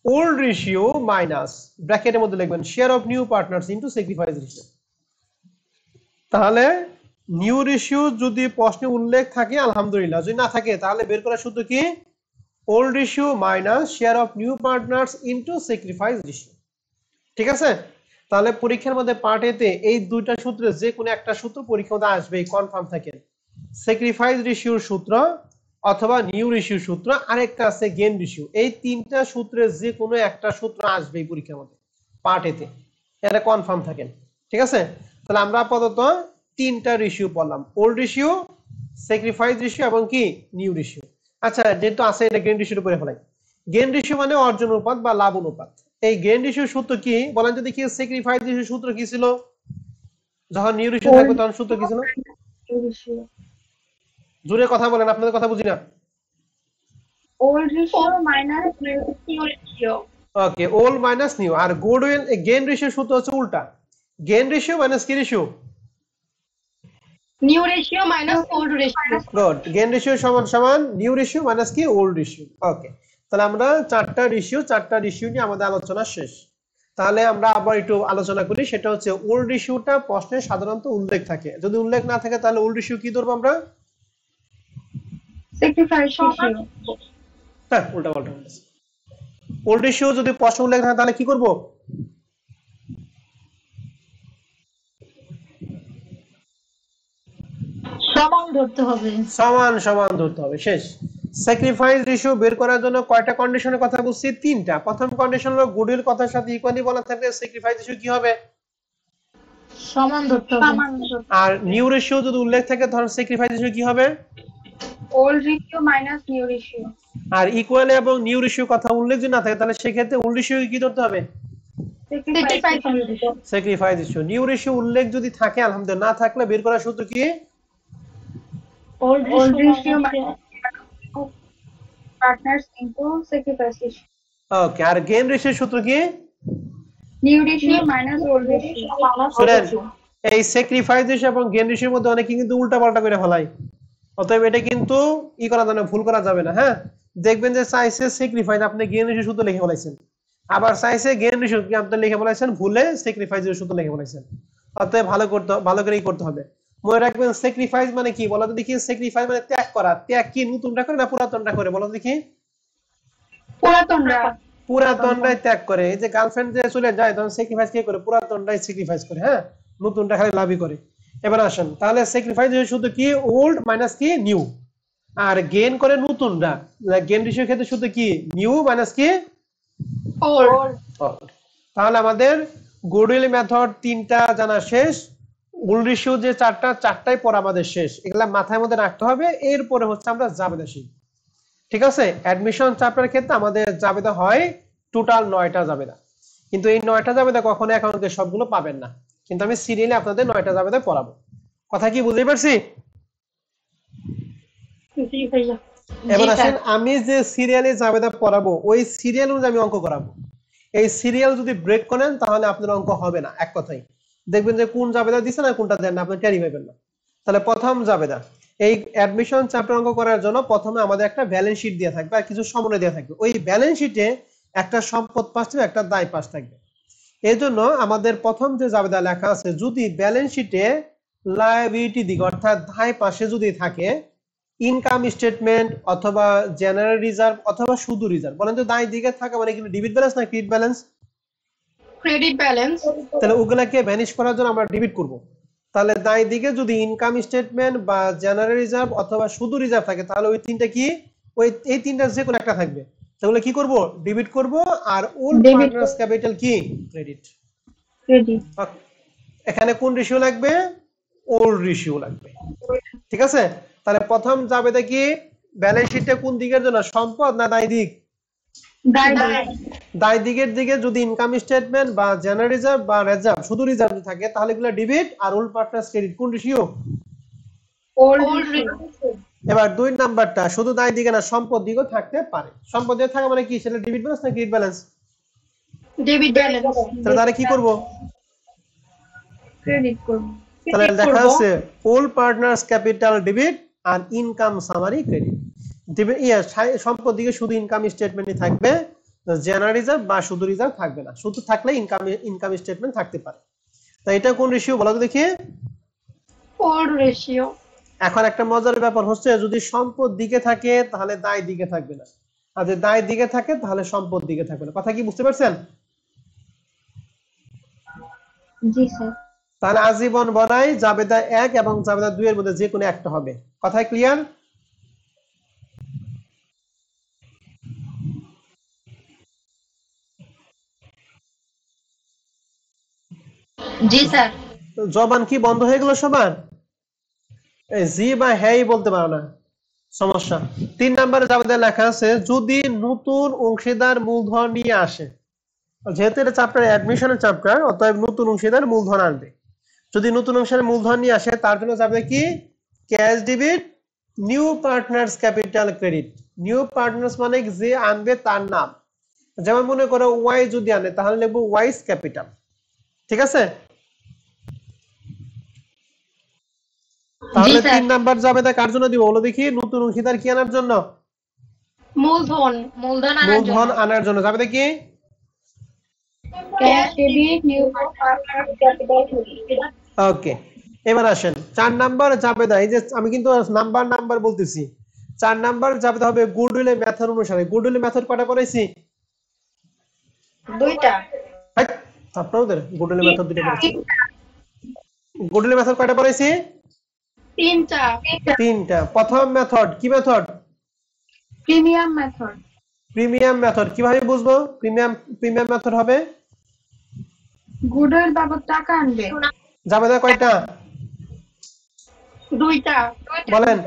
ওল্ড রেশিও মাইনাস ব্র্যাকেটের মধ্যে লিখবেন share of new partners into sacrifice ratio. তাহলে নিউ রেশিও যদি প্রশ্নে উল্লেখ থাকে আলহামদুলিল্লাহ, যদি না থাকে তাহলে বের করার সূত্র কি? Old ratio minus share of new partners into sacrifice ratio. ঠিক আছে? তাহলে পরীক্ষার মধ্যে পার্ট এ তে এই দুইটা সূত্রে যে কোনো একটা সূত্র পরীক্ষার মধ্যে আসবে, কনফার্ম থাকেন। স্যাক্রিফাইস রেশিওর সূত্র অথবা নিউ রেশিওর সূত্র, আরেকটা আছে গেইন রেশিও। এই 3টা সূত্রে যে কোনো একটা সূত্র আসবে পরীক্ষার মধ্যে। পার্ট এতে, এটা কনফার্ম থাকেন। ঠিক আছে, তাহলে আমরা আপাতত তিনটা রেশিও পড়লাম, ওল্ড রেশিও, স্যাক্রিফাইস রেশিও এবং কি নিউ রেশিও। আচ্ছা, যেহেতু আছে এটা গেইন রেশিও করে ফেলাই। গেইন রেশিও মানে অর্জন অনুপাত বা লাভ অনুপাত। এই গেইন রেশিওর সূত্র কি বলেন তো দেখি? স্যাক্রিফাইস রেশিওর সূত্র কি ছিল? যখন নিউ রেশিও থাকবে তখন সূত্র কি ছিল? জোরে কথা বলেন, আপনাদের কথা বুঝি না। Old ratio minus new ratio. Okay, old minus new. আর গুডউইল গেইন রেশিওর সূত্র হচ্ছে উল্টা, গেইন রেশিও মাইনাস কি ratio? New ratio minus old ratio. Good, gain ratio সমান সমান নিউ রেশিও মাইনাস কি ওল্ড রেশিও। ওকে, তাহলে আমরা চারটা রেশিও নিয়ে আমাদের আলোচনা শেষ। তাহলে আমরা আবার একটু আলোচনা করি, সেটা হচ্ছে ওল্ড রেশিওটা প্রশ্নে সাধারণত উল্লেখ থাকে, যদি উল্লেখ না থাকে তাহলে ওল্ড রেশিও কি ধরবো আমরা? Sacrifice ratio. হ্যাঁ, উল্টা পাল্টা বলতেছি। ওল্ড রেশিও যদি প্রশ্ন উল্লেখ থাকে তাহলে কি করব? সমান ধরতে হবে। সমান সমান ধরতে হবে, শেষ। স্যাক্রিফাইস রেশিও বের করার জন্য কয়টা কন্ডিশনের কথা বলছি? তিনটা। প্রথম কন্ডিশন হলো গুডউইল কথার সাথে ইকুয়ালি বলা থাকলে স্যাক্রিফাইস রেশিও কি হবে? সমান ধরতে হবে। আর নিউ রেশিও যদি উল্লেখ থাকে ধরুন স্যাক্রিফাইস রেশিও কি হবে? Old ratio minus new ratio. Are equally এবং নিউ রেশিও কথা উল্লেখ যদি না থাকে তাহলে সেক্ষেত্রে ওল্ড রেশিও কি ধরতে হবে? Sacrifice ratio. নিউ রেশিও উল্লেখ যদি থাকে আলহামদুলিল্লাহ, না থাকলে বের করার সূত্র কি? Old ratio partners into sacrifice ratio. Okay, আর গেইন রেশিওর সূত্র কি? New ratio minus old ratio. শুনেন, এই স্যাক্রিফাইস রেশিও এবং গেইন রেশিওর মধ্যে অনেকে কিন্তু উল্টাপাল্টা করে ফেলায়, অতএব এটা কিন্তু ই করা যাবে না, ভুল করা যাবে না। হ্যাঁ, দেখবেন যে চাইছে স্যাক্রিফাইস, আপনি গেইন রেশিও সূত্র লিখে ফেলাইছেন, আবার চাইছে গেইন রেশিও কি আপনি লিখে ফেলাইছেন, ভুলে স্যাক্রিফাইস এর সূত্র লিখে ফেলাইছেন। অতএব ভালো করেই করতে হবে। মনে রাখবেন স্যাক্রিফাইস মানে কি বলো তো দেখি? স্যাক্রিফাইস মানে ত্যাগ করা। ত্যাগ কি নতুনটা করে না পুরাতনটা করে বলো দেখি? পুরাতনটাই ত্যাগ করে। এই যে গার্লফ্রেন্ড যে চলে যায় তখন স্যাক্রিফাইস কে করে? পুরাতনটাই স্যাক্রিফাইস করে। হ্যাঁ, নতুনটা খালি লাভই করে। এবার আসেন, তাহলে স্যাক্রিফাইস শুধু কি ওল্ড মাইনাস কি নিউ, আর গেইন করে নতুনটা। গেইন রেশিওর ক্ষেত্রে শুধু কি নিউ মাইনাস কি ওল্ড। তাহলে আমাদের গুডউইল মেথড তিনটা জানা শেষ, ওল্ড রেশিও যে চারটাই পড়া আমাদের শেষ। এগুলা মাথায় মধ্যে রাখতে হবে। এরপরে হচ্ছে আমরা জাবেদা শিখব। ঠিক আছে, অ্যাডমিশন চ্যাপ্টারের ক্ষেত্রে আমাদের জাবেদা হয় টোটাল 9টা জাবেদা, কিন্তু এই 9টা জাবেদা কখনো একাউন্টে সবগুলো পাবেন না, কিন্তু আমি সিরিয়ালে আপনাদের 9টা জাবেদা পড়াবো। কথা কি বুঝতে পারছি? এবার আসেন, আমি যে সিরিয়ালে জাবেদা পড়াবো ওই সিরিয়াল অনুযায়ী আমি অঙ্ক করাবো। এই সিরিয়াল যদি ব্রেক করেন তাহলে আপনার অঙ্ক হবে না। এক কথাই দেখবেন যে কোন জাবেদা দিচ্ছেন আর কোনটা দেন না, আপনি ক্যারি পাবেন না। তাহলে প্রথম জাবেদা, এই অ্যাডমিশন চ্যাপ্টার অঙ্ক করার জন্য প্রথমে আমাদের একটা ব্যালেন্স শিট দেওয়া থাকবে আর কিছু সমন্বয় দেওয়া থাকবে। ওই ব্যালেন্স শিটে একটা সম্পদ পাশ থাকবে, একটা দায় পাশ থাকবে। এই জন্য আমাদের প্রথম যে জাবেদা লেখা আছে, যদি ব্যালেন্স শিটে লায়াবিলিটি দিক অর্থাৎ দায় পাশে যদি থাকে ইনকাম স্টেটমেন্ট অথবা জেনারেল রিজার্ভ অথবা শুধু রিজার্ভ, বলেন তো দায় দিকে থাকে মানে কি ডেবিট ব্যালেন্স না ক্রেডিট ব্যালেন্স? Credit balance. তাহলে ওগুলাকে ভ্যানিশ করার জন্য আমরা ডেবিট করব। তাহলে দায় দিকে যদি ইনকাম স্টেটমেন্ট বা জেনারেল রিজার্ভ অথবা শুধু রিজার্ভ থাকে তাহলে ওই তিনটা কি এই তিনটা যে কোনো একটা থাকবে, তাহলে কি করব? ডেবিট করব। আর ওল্ড পার্টনার্স ক্যাপিটাল কি? ক্রেডিট। এখানে কোন রেশিও লাগবে? ওল্ড রেশিও লাগবে। ঠিক আছে, তাহলে প্রথম জাবেদা কি? ব্যালেন্স শিটটা কোন দিকের জন্য? সম্পদ না দায় দিক? দায় দিকের দিকে যদি ইনকাম স্টেটমেন্ট বা জেনারেল রিজার্ভ বা রিজার্ভ শুধু রিজার্ভ থাকে তাহলে এগুলো ডেবিট, আর ওল্ড পার্টনার্স ক্রেডিট। কোন রেশিও? ওল্ড। এবার দুই নাম্বারটা শুধু দায় দিকে না সম্পদ দিকেও থাকতে পারে। সম্পদ দিকে থাকা মানে কি? সেটা ডেবিট ব্যালেন্স না ক্রেডিট ব্যালেন্স? Debit balance. তাহলে কি করব? ক্রেডিট করব। তাহলে দেখা আছে ওল্ড পার্টনার্স ক্যাপিটাল ডেবিট আর ইনকাম সামারি ক্রেডিট। সম্পদ দিকে শুধু ইনকাম স্টেটমেন্টই থাকবে, জেনারেল রিজার্ভ বা শুধু রিজার্ভ থাকবে না। শুধু থাকলে ইনকাম স্টেটমেন্ট থাকতে পারে। তাই এটা কোন রেশিও বলো তো দেখি? Old ratio. এখন একটা মজার ব্যাপার হচ্ছে, যদি সম্পদ দিকে থাকে তাহলে দায় দিকে থাকবে না, আর যদি দায় দিকে থাকে তাহলে সম্পদ দিকে থাকবে না। কথা কি বুঝতে পারছেন? জি স্যার। তাহলে আজীবন বনাই জাবেদা 1 এবং জাবেদা 2 এর মধ্যে যে কোনো একটা হবে। কথা ক্লিয়ার? জি স্যার। জবান কি বন্ধ হয়ে গেল সবার? এই জি বা হ্যাঁ বলতে পারো না, সমস্যা। 3 নম্বরে যাবে লেখা আছে যদি নতুন অংশীদার মূলধন নিয়ে আসে, যেহেতু এটা চ্যাপ্টার অ্যাডমিশনের চ্যাপ্টার, অতএব নতুন অংশীদার মূলধন আনবে। যদি নতুন অংশীদার মূলধন নিয়ে আসে তার জন্য যাবে কি cash debit new partners capital credit. New partners মানে যে আনবে তার নাম, যেমন মনে করো ওয়াই যদি আনে তাহলে লিখবো ওয়াইস ক্যাপিটাল। ঠিক আছে? তাহলে 3 নাম্বার যাবে কার জন্য দিব বলো দেখি? নতুন অংশীদার কি আনার জন্য? মূলধন আনার জন্য যাবে দেখি cash debit new partners capital credit. Okay. এবার আসেন 4 নাম্বার জাবেদা। এই যে আমি কিন্তু নাম্বার বলতেছি। 4 নাম্বার জাবেদা হবে গুডউইল মেথড অনুসারে। গুডউইল মেথড কয়টা পড়াইছি? 2টা। আপনাদের গুডউইল মেথড দুটো পড়াইছি। গুডউইল মেথড কয়টা পড়াইছি? 3টা। প্রথম মেথড কি method? Premium method. Premium method কিভাবে বুঝবো? প্রিমিয়াম মেথড হবে গুডউইল বাবদ টাকা আনবে। জাবেদা কয়টা? 2টা। বলেন।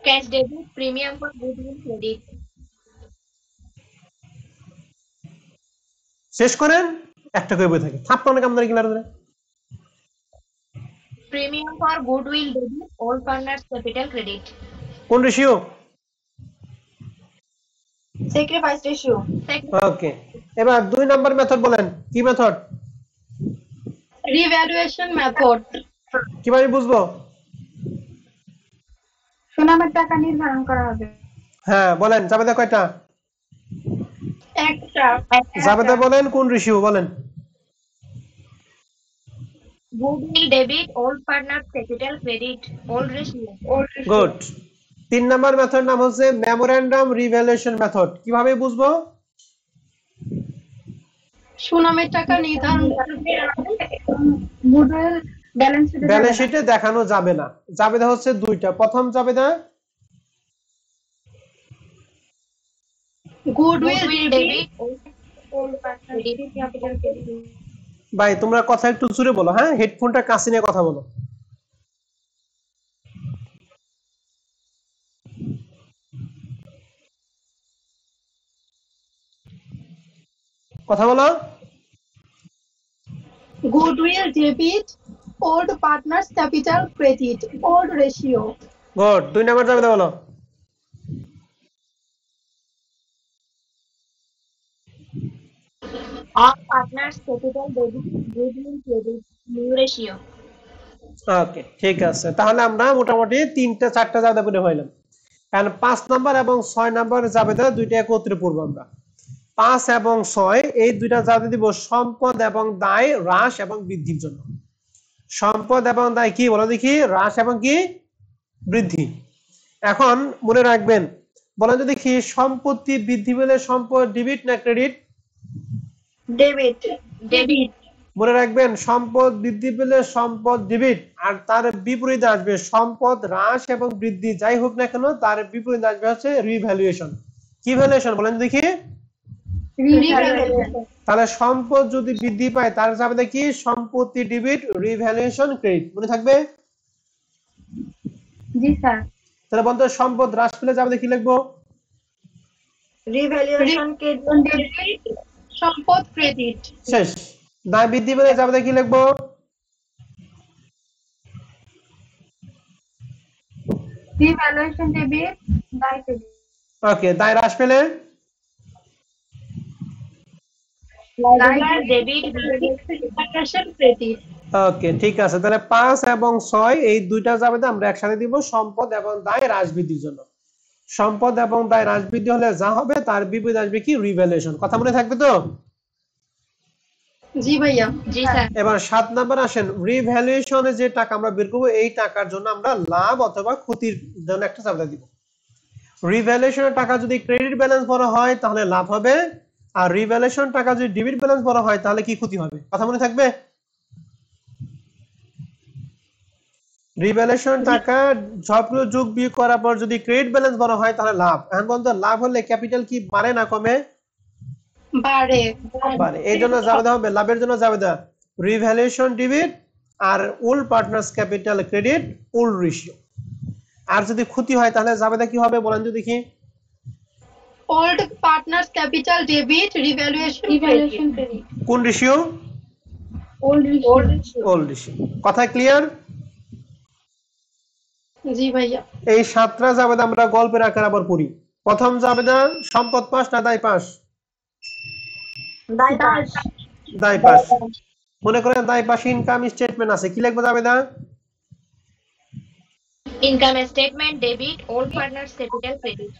Cash debit premium for goodwill credit. শেষ করেন, একটা করে বই থাকে থাপ্পড় না কামদারি কিলার ধরে। Premium for goodwill debit all partners capital credit. কোন রেশিও? Sacrifice ratio. ওকে। এবার 2 নাম্বার মেথড বলেন কি মেথড? Revaluation method. কিভাবে বুঝবো? সুনামের টাকা নির্ধারণ করা হবে। হ্যাঁ বলেন। জাবেদা কয়টা? একটা। জাবেদা বলেন কোন রেশিও বলেন? Goodwill debit all partners capital credit all ratio. Good. 3 number method নাম হচ্ছে মেমোরেন্ডাম রিভ্যালুয়েশন মেথড। কিভাবে বুঝবো? সুনামের টাকা নির্ধারণ করবে। গুডউইল ব্যালেন্স শিটে দেখানো যাবে না। জাবেদা হচ্ছে 2টা। প্রথম জাবেদা goodwill debit all partners capital credit. ভাই তোমরা কথা একটু জোরে বলো, হ্যাঁ হেডফোনটা কাছে নিয়ে কথা বলো। কথা বলো। Goodwill debit old partners capital credit old ratio. Good. 2 number জাবেদা বলো। All partners capital debit goodwill credit new ratio. ওকে ঠিক আছে। তাহলে আমরা মোটামুটি 3টা 4টা জাবেদা পড়ে হইলাম। কারণ 5 নাম্বার এবং 6 নাম্বার জাবেদা দুইটা একত্রে পড়ব আমরা। 5 এবং 6 এই দুইটা জাবেদা দিব সম্পদ এবং দায় হ্রাস এবং বৃদ্ধির জন্য। সম্পদ এবং দায় কি বলো দেখি? হ্রাস এবং কি বৃদ্ধি। এখন মনে রাখবেন, বলেন তো দেখি সম্পত্তি বৃদ্ধি পেলে সম্পদ ডেবিট না ক্রেডিট? ডেবিট। Debit. মনে রাখবেন সম্পদ বৃদ্ধি পেলে সম্পদ ডেবিট, আর তার বিপরীতে আসবে সম্পদ হ্রাস এবং বৃদ্ধি যাই হোক না কেন তার বিপরীতে আসবে হচ্ছে রিভ্যালুয়েশন। কি ভ্যালুয়েশন বলেন দেখি? Revaluation. তাহলে সম্পদ যদি বৃদ্ধি পায় তার যাবে দেখি সম্পত্তি ডেবিট রিভ্যালুয়েশন ক্রেডিট। মনে থাকবে? জি স্যার। তাহলে বলতো সম্পদ হ্রাস পেলে যাবে দেখি লিখবো রিভ্যালুয়েশন Debit সম্পদ ক্রেডিট। শেষ। দায় বৃদ্ধি পেলে যাবে দেখি লিখবো রিভ্যালুয়েশন ডেবিট দায় ক্রেডিট। ওকে। দায় হ্রাস পেলে Debit revaluation credit. ওকে ঠিক আছে। তাহলে 5 এবং 6 এই দুইটা যাবে আমরা একসাথে দিব সম্পদ এবং দায় হ্রাস বৃদ্ধির জন্য। সম্পদ এবং দায় হ্রাস বৃদ্ধি হলে যা হবে তার বিপরীতে আসবে কি? রিভ্যালুয়েশন। কথা মনে থাকবে তো? জি ভাইয়া। জি স্যার। এবার 7 নাম্বার আসেন। রিভ্যালুয়েশনে যে টাকা আমরা বের করব এই টাকার জন্য আমরা লাভ অথবা ক্ষতির জন্য একটা চাপা দিব। রিভ্যালুয়েশনের টাকা যদি ক্রেডিট ব্যালেন্স বড় হয় তাহলে লাভ হবে, আর রিভ্যালুয়েশন টাকা যদি ডেবিট ব্যালেন্স বড় হয় তাহলে কি ক্ষতি হবে? কথা মনে থাকবে? রিভ্যালুয়েশন টাকা সবগুলো যোগ বিয়োগ করার পর যদি ক্রেডিট ব্যালেন্স বড় হয় তাহলে লাভ। এখন বলতো লাভ হলে ক্যাপিটাল কি বাড়ে না কমে? বাড়ে। বাড়ে, এই জন্য জাবেদা হবে, লাভের জন্য জাবেদা রিভ্যালুয়েশন ডেবিট আর old partners capital credit old ratio. আর যদি ক্ষতি হয় তাহলে জাবেদা কি হবে বলেন তো দেখি? Old partners capital debit revaluation credit. কোন ratio? Old ratio. Old ratio. কথা ক্লিয়ার? জি ভাইয়া। এই সাতটা জাবেদা আমরা গল্পের আকারে আবার পড়ি। প্রথম জাবেদা সম্পদ পাস না দায় পাস? দায় পাস। মনে করেন দায় পাস ইনকাম স্টেটমেন্ট আছে, কি লিখবো জাবেদা? Income statement debit old partners capital credit.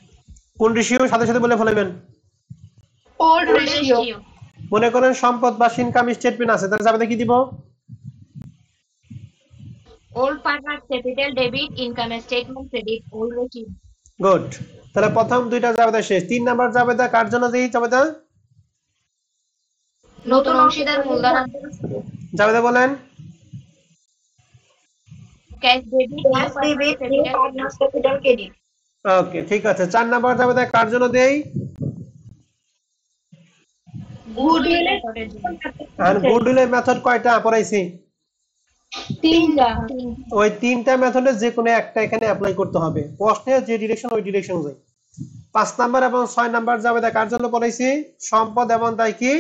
কোন রেশিও? সাথে সাথে বলে ফেলবেন। Old ratio. মনে করেন সম্পদ পাস ইনকাম স্টেটমেন্ট আছে, তাহলে জাবেদা কি দিব? Old partners capital debit income statement credit old ratio. Good. তাহলে প্রথম দুইটা জাবেদা শেষ। 3 নাম্বার জাবেদা কার জন্য দেই জাবেদা? নতুন অংশীদার মূলধন জাবেদা বলেন। Cash debit partners capital credit. Okay, ঠিক আছে। 4 নাম্বার জাবেদা কার জন্য দেই? গুডউইল। আর গুডউইলের মেথড কয়টা পড়াইছি? 3টা। ওই 3টা মেথডে যে কোনো একটা এখানে অ্যাপ্লাই করতে হবে, প্রশ্নে যে ডিরেকশন ওই ডিরেকশন যায়। 5 নাম্বার এবং 6 নাম্বার জাবেদা কার জন্য পড়াইছি? সম্পদ এবং দায় কি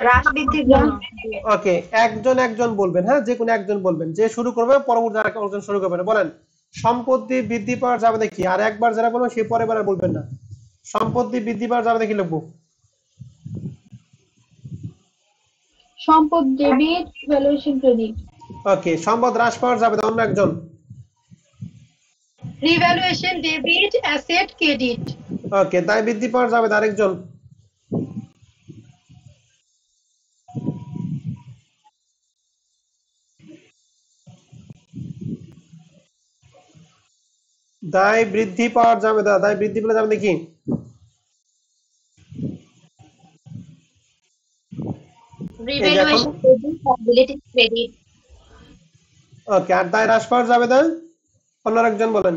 হ্রাস বৃদ্ধির জন্য। ওকে, একজন বলবেন, হ্যাঁ, যে কোনো একজন বলবেন, যে শুরু করবে পরবর্তী আরেকজন শুরু করবেন। বলেন সম্পত্তি বৃদ্ধি পাওয়ার জাবেদা কি? আর একবার যারা বলবেন সেই পরের বার বলবেন না। সম্পত্তি বৃদ্ধি পাওয়ার জাবেদা কি লিখবো? সম্পদ ডেবিট ভ্যালুয়েশন ক্রেডিট। ওকে, সম্পদ হ্রাস পাওয়ার জাবেদা অন্য একজন। Revaluation debit asset credit. Okay, দায় বৃদ্ধি পাওয়ার জাবেদা আরেকজন। দায় বৃদ্ধি পাওয়ার জাবেদা, দায় বৃদ্ধি পেলে জাবেদা কি? Revaluation debit liability credit. Okay, আর দায় হ্রাস পাওয়ার জাবেদা অন্য একজন বলেন।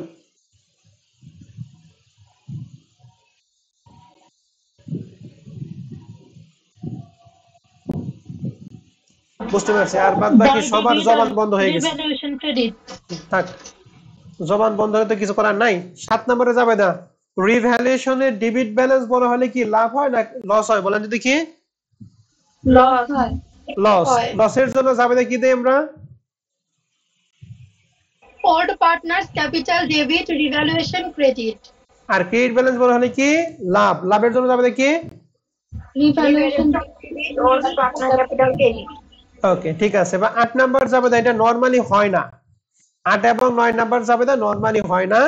বুঝতে পারছি। আর বাদ বাকি সবার জবান বন্ধ হয়ে গেছে। Revaluation credit. থাক, জবান বন্ধ হলে তো কিছু করার নাই। 7 নম্বরে জাবেদা রিভ্যালুয়েশনের ডেবিট ব্যালেন্স বড় হলে কি লাভ হয় না লস হয় বলেন যদি? কি লস হয়। লস। লসের জন্য জাবেদা কি দেই আমরা? Old partners capital debit revaluation credit. আর ক্রেডিট ব্যালেন্স বড় হলে কি লাভ। লাভের জন্য জাবেদা কি? Revaluation old partner capital credit. Okay, ঠিক আছে। বা 8 নাম্বার জাবেদা এটা নরমালি হয় না। 8 এবং 9 নাম্বার জাবেদা নরমালি হয় না,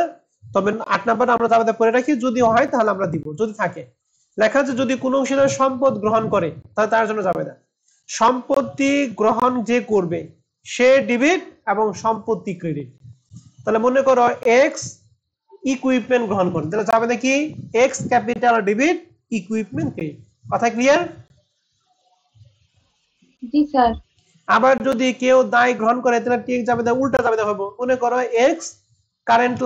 তবে 8 নাম্বার আমরা জাবেদা করে রাখি, যদি হয় তাহলে আমরা দিব, যদি থাকে। লেখা আছে যদি কোনো অংশীদার সম্পদ গ্রহণ করে তাহলে তার জন্য জাবেদা সম্পত্তি গ্রহণ যে করবে সে ডেবিট এবং সম্পত্তি ক্রেডিট। তাহলে মনে করো এক্স ইকুইপমেন্ট গ্রহণ করে, তাহলে জাবেদা কি? X capital debit equipment credit. কথা ক্লিয়ার? জি স্যার। আবার যদি কেউ দায় গ্রহণ করে তাহলে ঠিক জাবেদা উল্টা জাবেদা হবে। মনে করো এক্স কারেন্ট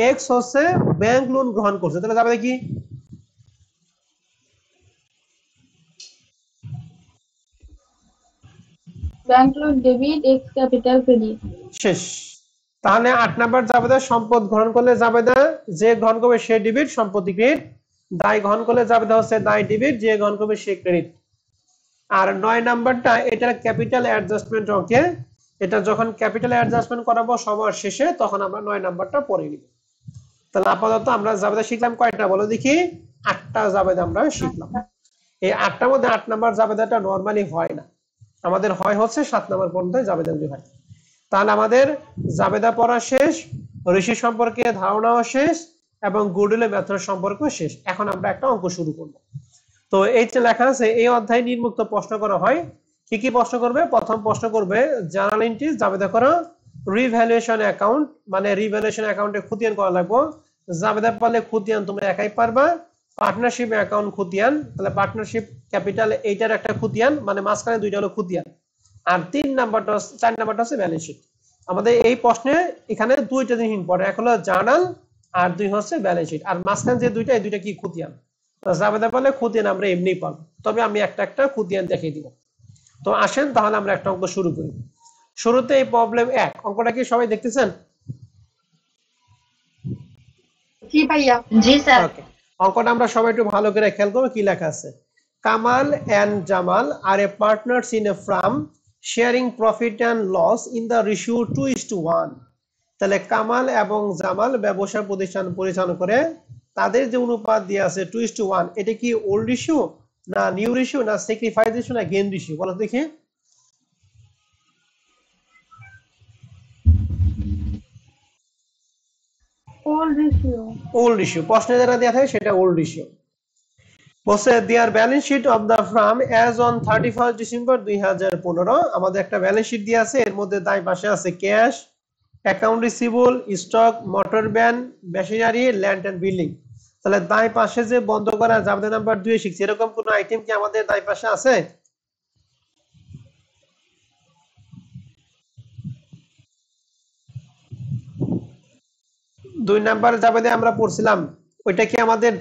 এক্স হচ্ছে ব্যাংক লোন গ্রহণ করছে, তাহলে জাবেদা কি? Bank loan debit x capital credit. শেষ। তাহলে 8 নাম্বার জাবেদা সম্পদ গ্রহণ করলে জাবেদা যে গ্রহণ করবে সে ডেবিট সম্পত্তি ক্রেডিট। দায় গ্রহণ করলে জাবেদা হচ্ছে দায় ডেবিট, যে গ্রহণ করবে সে ক্রেডিট। আর 9 নাম্বারটা এটা ক্যাপিটাল অ্যাডজাস্টমেন্ট। ওকে, এটা যখন ক্যাপিটাল অ্যাডজাস্টমেন্ট করাবো সবার শেষে তখন আমরা 9 নাম্বারটা পড়ে নিব। তাহলে আপাতত আমরা জাবেদা শিখলাম কয়টা বলো দেখি? 8টা জাবেদা আমরা শিখলাম। এই 8টার মধ্যে 8 নাম্বার জাবেদাটা নরমালি হয় না, আমাদের হয় হচ্ছে 7 নাম্বার পর্যন্ত জাবেদা হয়। তাহলে আমাদের জাবেদা পড়া শেষ, রেশিও সম্পর্কে ধারণাও শেষ এবং গুডউইল মেথড সম্পর্কেও শেষ। এখন আমরা একটা অঙ্ক শুরু করব। তো এই যে লেখা আছে এই অধ্যায়ে নির্মুক্ত প্রশ্ন করা হয়। কি কি প্রশ্ন করবে? প্রথম প্রশ্ন করবে জার্নাল এন্ট্রি জাবেদা করো রিভ্যালুয়েশন অ্যাকাউন্ট, মানে রিভ্যালুয়েশন অ্যাকাউন্টে খতিয়ান করা লাগবে। জাবেদা পারলে খতিয়ান তোমরা একাই পারবা। পার্টনারশিপ অ্যাকাউন্ট খতিয়ান, তাহলে পার্টনারশিপ ক্যাপিটাল এইটার একটা খতিয়ান, মানে মাঝখানে দুইটা হলো খতিয়ান। আর 4 নাম্বারটা হচ্ছে ব্যালেন্স শিট। আমাদের এই প্রশ্নে এখানে দুইটা জিনিস ইম্পর্টেন্ট, এক হলো জার্নাল আর দুই হচ্ছে ব্যালেন্স শিট। আর মাঝখানে যে দুইটা, এই দুইটা কি? খতিয়ান। জাবেদা বলে খতিয়ান আমরা এমনি পাবো, তবে আমি একটা একটা খতিয়ান দেখিয়ে দিব। তো আসেন তাহলে আমরা একটা অঙ্ক শুরু করি। শুরুতে এই প্রবলেম 1, অঙ্কটা কি সবাই দেখতেছেন? জি ভাইয়া। জি স্যার। ওকে, অঙ্কটা আমরা সবাই একটু ভালো করে খেয়াল করবো কি লেখা আছে। Kamal and Jamal are a partners in a firm sharing profit and loss in the ratio 2:1. তাহলে কামাল এবং জামাল ব্যবসা প্রতিষ্ঠান পরিচালনা করে, তাদের যে অনুপাত দিয়ে আছে 2:1, এটা কি ওল্ড রেশিও না নিউ রেশিও না স্যাক্রিফাইস রেশিও না গেইন রেশিও বলো দেখি। Old ratio. ওল্ড রেশিও, প্রশ্নে যেটা দেওয়া থাকে সেটা ওল্ড রেশিও। বলছে their balance sheet of the firm as on 31 December 2015। আমাদের একটা ব্যালেন্স শিট দিয়ে আছে, এর মধ্যে দায় পাশে আছে cash, account receivable, stock, motor van, machinery, land and building. তাহলে দায় পাশে যে বন্ধ করা জাবেদা নাম্বার 2 শিখছি, এরকম কোন আইটেম কি আমাদের দায় পাশে আছে? দুই নাম্বার জাবেদা আমরা পড়ছিলাম, ওইটা কি আমাদের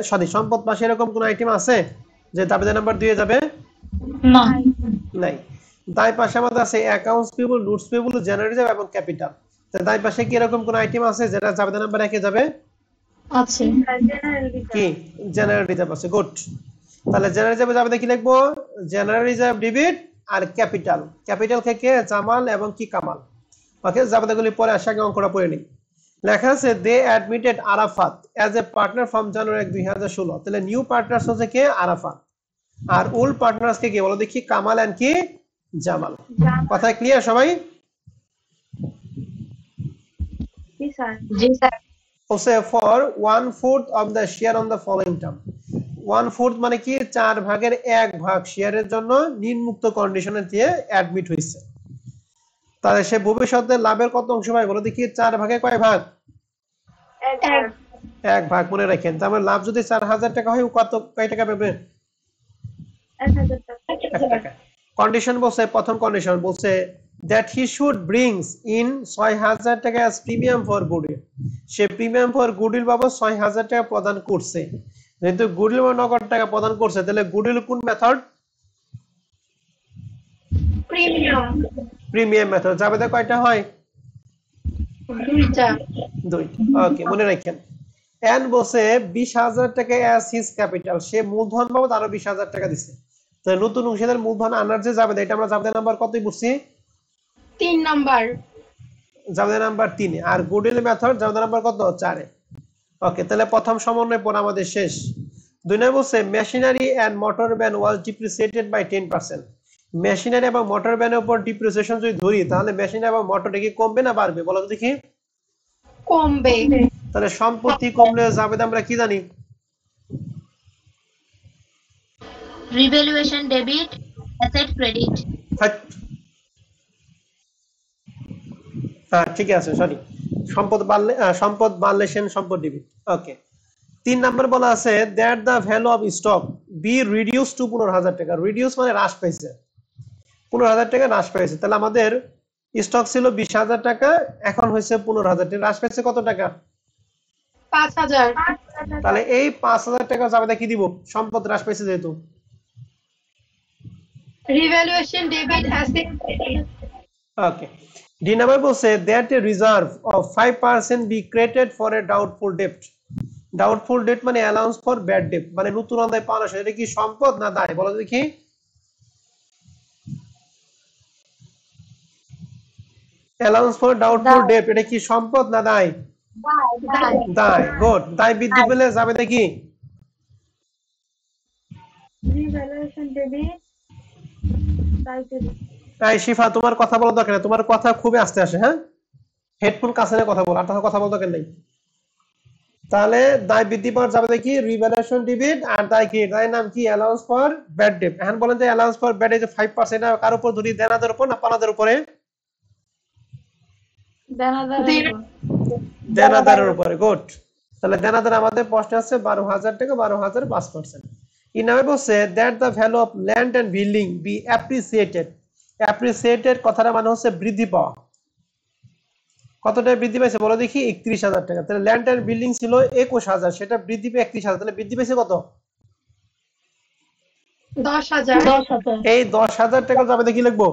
সরি সম্পদ পাশে এরকম কোন আইটেম আছে যে জাবেদা নাম্বার 2 এ যাবে? না। নাই। দায় পাশে আমাদের আছে accounts payable, notes payable, general reserve এবং ক্যাপিটাল। তাহলে দায় পাশে কি এরকম কোন আইটেম আছে যেটা জাবেদা নাম্বার 1 এ যাবে? আছে। কি জেনারেল রিজার্ভ আছে, গুড। তাহলে জেনারেল রিজার্ভে যাবে কি লিখবো? জেনারেল রিজার্ভ ডেবিট আর ক্যাপিটাল। ক্যাপিটাল থেকে জামাল এবং কি কামাল। ওকে, জাবেদাগুলি পরে আসে, আগে অঙ্কটা পড়ে নিই। লেখা আছে they admitted Arafat as a partner from January 2016। তাহলে নিউ পার্টনার্স হচ্ছে কে? আরাফাত। আর ওল্ড পার্টনার্স কে বলো দেখি? কামাল এন্ড কি? জামাল। কথা ক্লিয়ার সবাই? জি স্যার। জি sir. Also for 1/4 of the share on the following term. 1/4 মানে কি? 4 ভাগের 1 ভাগ শেয়ারের জন্য নিম্নোক্ত কন্ডিশনে দিয়ে অ্যাডমিট হইছে। তাহলে সে ভবিষ্যতে লাভের কত অংশ পায় বলো দেখি? 4 ভাগে কয় ভাগ? 1 ভাগ। মনে রাখেন, তার মানে লাভ যদি 4000 টাকা হয়, ও কয় টাকা পাবে? 1000 টাকা। 1 টাকা। কন্ডিশন বলছে, প্রথম কন্ডিশন বলছে that he should brings in 6000 টাকা as premium for goodwill. Say premium for goodwill বাবদ 6000 টাকা প্রদান করছে। যেহেতু গুডউইল নগদ টাকা প্রদান করছে, তাহলে গুডউইল কোন মেথড? প্রিমিয়াম। Premium method. জাবেদা কয়টা হয়? 2টা। 2টা। ওকে, মনে রাখেন। এন বলছে 20000 টাকা as his capital, সে মূলধন বাবদ আরো 20000 টাকা দিছে। তাহলে নতুন অংশীদার মূলধন আনার যে জাবেদা, এটা আমরা জাবেদা নাম্বার কতই বুঝছি? 3 নাম্বার। জাবেদা নাম্বার 3 এ। আর গুডউইল মেথড জাবেদা নাম্বার কত? 4 এ। ওকে, তাহলে প্রথম সমন্বয় পড়া আমাদের শেষ। 2 নম্বর বলছে machinery and motor van was depreciated by 10%। Machinery এবং মোটর ভ্যানের উপর ডিপ্রিসিয়েশন যদি ধরি, তাহলে মেশিনারি এবং মোটর কি কমবে না বাড়বে বলো দেখি? কমবে। তাহলে সম্পত্তি কমলে জাবেদা আমরা কি জানি? Revaluation debit, asset credit. হ্যাঁ ঠিক আছে, সরি। সম্পদ বাড়লে সম্পদ ডিবিট। ওকে। 3 নাম্বার বলা আছে that the value of stock B reduce to 15000 টাকা। রিডিউস মানে হ্রাস পাইছে, 15000 টাকা হ্রাস পাইছে। তাহলে আমাদের স্টক ছিল 20000 টাকা, এখন হয়েছে 15000 টাকা। হ্রাস পাইছে কত টাকা? 5000। তাহলে এই 5000 টাকা জাবেদা কি দিব? সম্পদ হ্রাস পাইছে যেহেতু। Revaluation debit asset. Okay. D number বলছে that a reserve of 5% be created for a doubtful debt. Doubtful debt মানে অ্যালাউন্স ফর ব্যাড ডেট, মানে নতুন আদায় পাওনা। এটা কি সম্পদ না দায় বলো দেখি? অ্যালাউন্স ফর ডাউটফুল ডেট, এটা কি সম্পদ না দায়? দায়। গুড। দায় বৃদ্ধি পেলে যাবে দেখি? রিভ্যালুয়েশন ডেবিট দায় ডেবিট। এই শিফা, তোমার কথা বলা দরকার নেই, তোমার কথা খুবই আস্তে আসে। হ্যাঁ, হেডফোন কাছে নিয়ে কথা বল, আর কথা বলা দরকার নেই। তাহলে দায় বৃদ্ধি পাওয়ার যাবে দেখি রিভ্যালুয়েশন ডেবিট, আর দায় কি? দায়ের নাম কি? Allowance for bad date. এখন বলেন যে অ্যালাউন্স ফর ব্যাড ডেট 5% কার উপর ধরি? দেনাদারের উপর না পানাদারের উপরে? দেনাদারের উপরে। গুড। তাহলে দেনাদার আমাদের প্রশ্ন আছে 12000 টাকা, 12000 5%। ই নামে বলছে that the value of land and building be appreciated. Appreciated কথাটা মানে হচ্ছে বৃদ্ধি পাওয়া। কতটা বৃদ্ধি পাইছে বলো দেখি? 31000 টাকা। তাহলে ল্যান্ড এন্ড বিল্ডিং ছিল 21000, সেটা বৃদ্ধি পেয়ে 31000, তাহলে বৃদ্ধি পেয়েছে কত? 10,000 এই 10,000 টাকা জাবেদা কি লিখবো?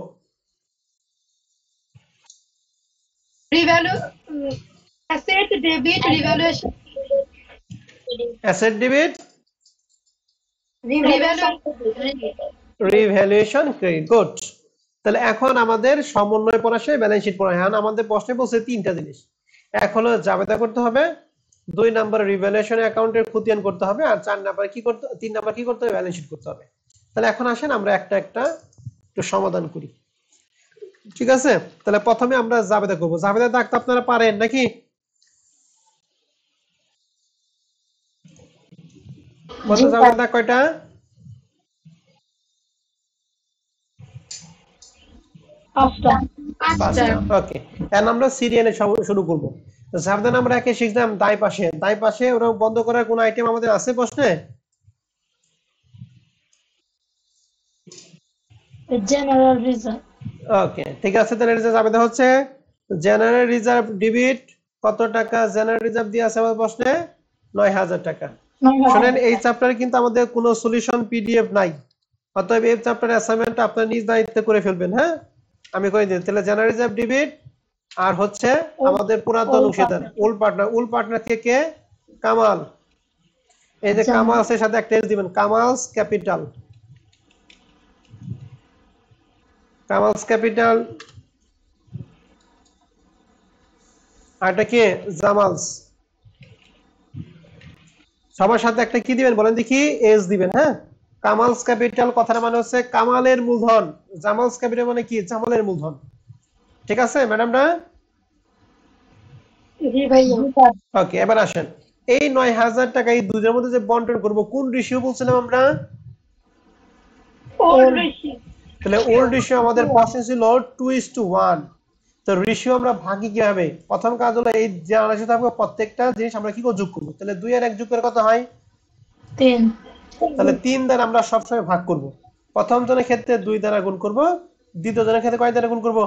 Revalue asset debit revaluation asset debit revaluation revaluation credit. Good. তাহলে এখন আমাদের সমন্বয় পড়া শেষ, ব্যালেন্স শিট পড়া। এখন আমাদের প্রশ্নে বলছে তিনটা জিনিস। এক হলো জাবেদা করতে হবে, 2 নাম্বার রিভ্যালুয়েশন অ্যাকাউন্টের খতিয়ান করতে হবে, আর 4 নাম্বার কি করতে 3 নাম্বার কি করতে হবে? ব্যালেন্স শিট করতে হবে। তাহলে এখন আসেন আমরা একটা একটা একটু সমাধান করি। ঠিক আছে, তাহলে প্রথমে আমরা জাবেদা করব। জাবেদা দাগ তো আপনারা পারেন নাকি? বলতে জাবেদা দাগ কয়টা? 5টা। ওকে, এখন আমরা সিরিয়ালে শুরু করব। জাবেদা আমরা একে শিখলাম দাই পাশে। দাই পাশে ওরা বন্ধ করার কোন আইটেম আমাদের আছে প্রশ্নে? General reserve. ওকে, ঠিক আছে। তাহলে এটা জাবেদা হচ্ছে জেনারেল রিজার্ভ ডেবিট কত টাকা? জেনারেল রিজার্ভ দিয়ে আছে আমাদের প্রশ্নে 9,000 টাকা। শুনেন, এই চ্যাপ্টারে কিন্তু আমাদের কোনো সলিউশন পিডিএফ নাই, অতএব এই চ্যাপ্টারের অ্যাসাইনমেন্টটা আপনার নিজ দায়িত্বে করে ফেলবেন। হ্যাঁ, আমি কই দিই। তাহলে জেনারেল রিজার্ভ ডেবিট আর হচ্ছে আমাদের পুরাতন অংশীদার উল পার্টনার। উল পার্টনার থেকে কামাল, এই যে কামালসের সাথে একটা দিবেন, কামালস ক্যাপিটাল। কামালস ক্যাপিটাল আর এটা কি? জামালস। সবার সাথে একটা কি দিবেন বলেন দেখি? এস দিবেন। হ্যাঁ, কামালস ক্যাপিটাল কথার মানে হচ্ছে কামালের মূলধন। জামালস ক্যাপিটাল মানে কি? জামালের মূলধন। ঠিক আছে ম্যাডামরা? জি ভাইয়া। ওকে, এবার আসেন এই 9,000 টাকা এই দুইটার মধ্যে যে বন্টন করব, কোন রেশিও বলছিলাম আমরা? Old ratio. তাহলে ওল্ড রেশিও আমাদের প্রসেস ছিল 2:1। তো রেশিও আমরা ভাগি কিভাবে? প্রথম কাজ হলো এই যে আনাসে থাকবে প্রত্যেকটা জিনিস আমরা কি করে যোগ করব। তাহলে 2 আর 1 যোগ করে কত হয়? 3। তাহলে 3 দ্বারা আমরা সবসময় ভাগ করব। প্রথম জনের ক্ষেত্রে 2 দ্বারা গুণ করব, দ্বিতীয় জনের ক্ষেত্রে কয় দ্বারা গুণ করব?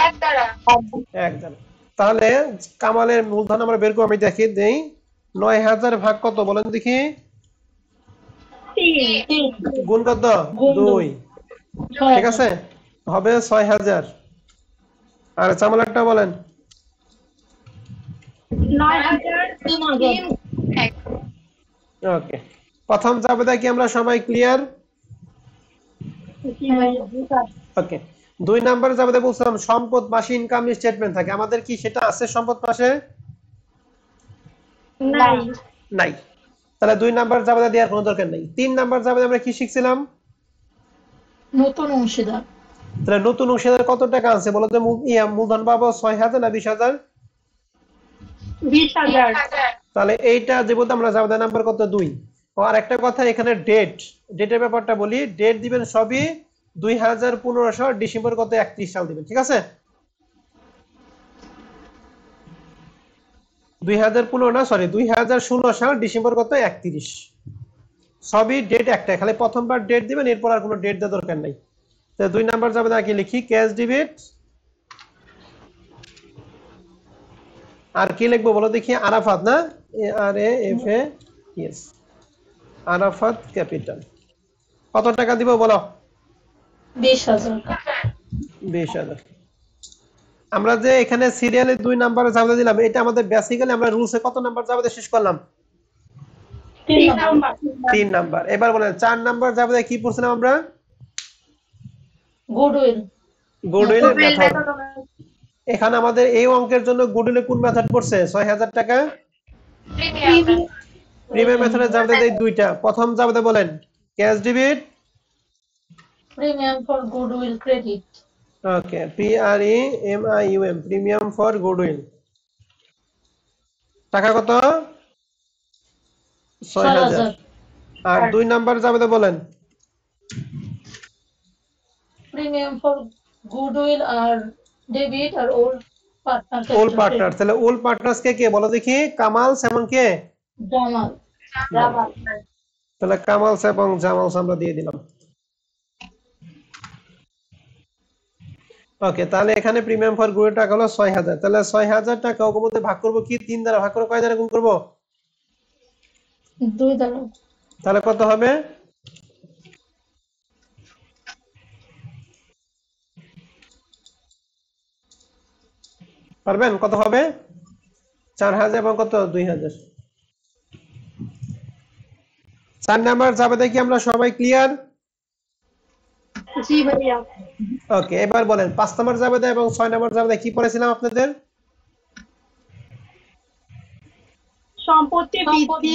1 দ্বারা। 1 দ্বারা। তাহলে কামালের মূলধন আমরা বের করব। আমি দেখিয়ে দেই, 9,000 ভাগ কত বলেন দেখি? 3। গুণ কত? 2। ঠিক আছে, হবে 6,000। আর চামালারটা বলেন? 9,000 ওকে, প্রথম জাবেদা কি আমরা সবাই ক্লিয়ার? ওকে, 2 নাম্বার জাবেদা বলছিলাম সম্পদ মাসে ইনকাম স্টেটমেন্ট থাকে। আমাদের কি সেটা আছে সম্পদ মাসে? নাই। নাই। তাহলে 2 নাম্বার জাবেদা দেওয়ার কোনো দরকার নেই। 3 নাম্বার জাবেদা আমরা কি শিখছিলাম? নতুন অংশীদার। তাহলে নতুন অংশীদার কত টাকা আছে বলো তো? মূলধন পাবো 6,000 না 20,000? 20,000। তাহলে এইটা যেহেতু আমরা জাবেদা নাম্বার কত? 2। আর একটা কথা, এখানে ডেটের ব্যাপারটা বলি। ডেট দিবেন সবই 2015 ডিসেম্বর কত? 31 সাল দিবেন। ঠিক আছে, 2015 না, সরি 2016 সাল ডিসেম্বর কত? 31। সবই ডেট একটাই, খালি প্রথমবার ডেট দিবেন, এরপর আর কোনো ডেট দেওয়ার দরকার নাই। তো 2 নাম্বার জাবেদা কি লিখি? Cash debit. আর কি লিখবো বলো দেখি? আরাফাত না? ARAFA, Arafat capital. কত টাকা দিব বলো? 20,000। 20,000। আমরা যে এখানে সিরিয়ালে 2 নাম্বার জাবেদা দিলাম, এটা আমাদের বেসিক্যালি আমরা রুলসে কত নাম্বার জাবেদা শেষ করলাম? 3 নাম্বার। এবার বলেন 4 নাম্বার জাবেদা কি পড়ছিলাম আমরা? Goodwill method. এখানে আমাদের এই অঙ্কের জন্য গুডউইলে কোন মেথড পড়ছে? 6,000 টাকা প্রিমিয়াম মেথডে জাবেদা দেই দুইটা। প্রথম জাবেদা বলেন cash debit, premium for goodwill credit. Okay, PREMIUM, premium for goodwill. টাকা কত? 6,000। আর 2 নাম্বার জাবেদা বলেন? প্রিমিয়াম ফর গুডউইল আর ডেবিট আর ওল্ড পার্টনার। Old partner. তাহলে ওল্ড পার্টনার্স কে কে বলো দেখি? কামালস এবং কে? জামাল। তাহলে কামালস এবং জামালস আমরা দিয়ে দিলাম। ওকে, তাহলে এখানে প্রিমিয়াম ফর গুডউইল টাকা হলো 6,000। তাহলে 6,000 টাকা ওর মধ্যে ভাগ করব কি? 3 দ্বারা ভাগ করে কয় দ্বারা গুণ করব? 2 দ্বারা। তাহলে কত হবে? পারবেন? কত হবে? 4000 এবং কত 2000। 4 নাম্বার জাবেদা কি আমরা সবাই ক্লিয়ার? জি ভাইয়া। ওকে, এবার বলেন 5 নাম্বার জাবেদা এবং 6 নাম্বার জাবেদা কি পড়েছিলাম আপনাদের? সম্পত্তি বৃদ্ধি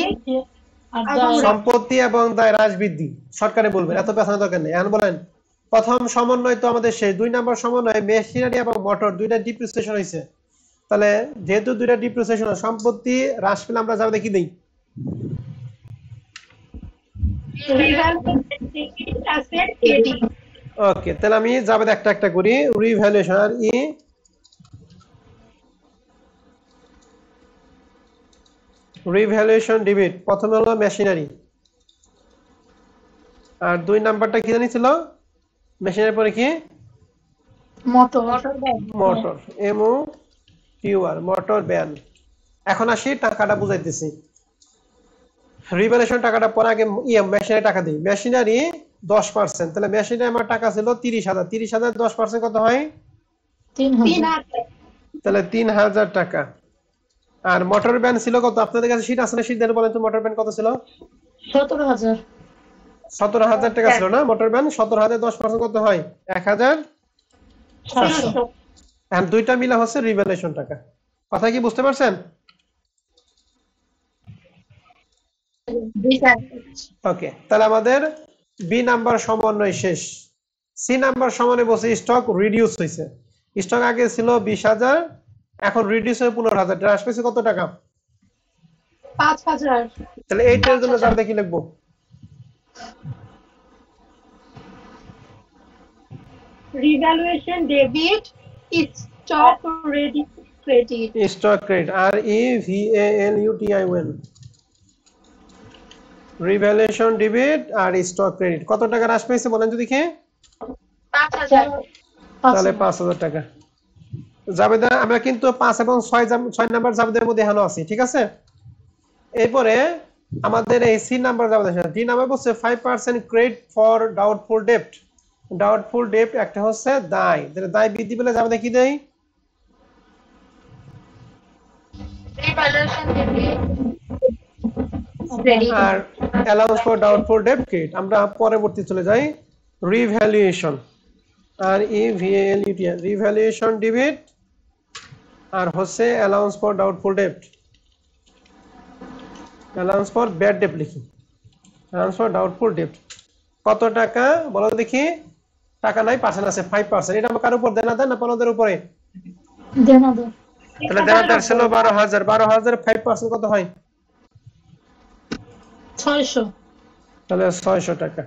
এবং সম্পত্তি এবং দায় হ্রাস বৃদ্ধি। সরকারে বলবেন, এত পেছানোর দরকার নেই। এখন বলেন প্রথম সমন্বয় তো আমাদের শেষ। 2 নাম্বার সমন্বয় মেশিনারি এবং মোটর দুইটা ডিপ্রিসিয়েশন হয়েছে। তাহলে যেহেতু দুইটা ডিপ্রিসিয়েশন, সম্পত্তি হ্রাস পেলে আমরা জাবেদা কি দেই? Asset credit. ওকে, তাহলে আমি জাবেদা একটা একটা করি। রিভ্যালুয়েশন আর রিভ্যালুয়েশন ডেবিট প্রথমে হলো মেশিনারি, আর 2 নাম্বারটা কি জানি ছিল? মেশিনারির পরে কি? মোটর। মোটর, এমও কিউআর, মোটর ভ্যান। এখন আসি টাকাটা বুঝাইতেছি। রিভ্যালুয়েশন টাকাটা পরে আগে মেশিনারি টাকা দিই। মেশিনারি 10%, তাহলে মেশিনারি আমার টাকা ছিল 30,000। 30,000 10% কত হয়? 3000। তাহলে 3000 টাকা। আর মোটর ভ্যান ছিল কত? আপনাদের কাছে শীট আছে না? শীট দেন, বলেন তো মোটর ভ্যান কত ছিল? 17000। 17,000 টাকা ছিল না মোটর ভ্যান? 17,000 10% কত হয়? 1,400। এখন দুইটা মিলা হচ্ছে রিভ্যালুয়েশন টাকা। কথা কি বুঝতে পারছেন? ওকে, তাহলে আমাদের বি নাম্বার সমন্বয় শেষ। সি নাম্বার সমন্বয় বলছে স্টক রিডিউস হয়েছে। স্টক আগে ছিল 20,000, এখন রিডিউস হয়ে 15,000। হ্রাস পেয়েছে কত টাকা? 5000। তাহলে এইটার জন্য জাবেদা কি লিখবো? Revaluation debit, stock credit. Stock credit, আর E V A L U T I O N. Revaluation debit আর স্টক ক্রেডিট কত টাকা হ্রাস পেয়েছে বলেন তো দেখি? 5000। তাহলে 5,000 টাকা। জাবেদা আমরা কিন্তু 5 এবং 6 নাম্বার জাবেদার মধ্যে এখনো আছি, ঠিক আছে? এরপরে আমাদের এই সি নাম্বার জাবেদা। ডি নাম্বার বলছে 5% ক্রেডিট ফর ডাউটফুল ডেপ্ট। ডাউটফুল ডেপ্ট একটা হচ্ছে দায়, দায় বৃদ্ধি পেলে জাবেদা কি দেই? রিভ্যালুয়েশন ডেবিট আর অ্যালাউন্স ফর ডাউটফুল ডেপ্ট ক্রেডিট। আমরা পরবর্তী চলে যাই revaluation, R E V A L U T, revaluation debit আর হচ্ছে অ্যালাউন্স ফর ডাউটফুল ডেপ্ট, অ্যালাউন্স ফর ব্যাড ডেপ্ট লিখি, অ্যালাউন্স ফর ডাউটফুল ডেপ্ট। কত টাকা বলো দেখি? টাকা নাই, পার্সেন্ট আছে 5%। এটা কার উপর? দেনাদার না পাওনাদার উপরে? দেনাদার। তাহলে দেনাদার ছিল 12,000। 12,000 5% কত হয়? 600। তাহলে 600 টাকা।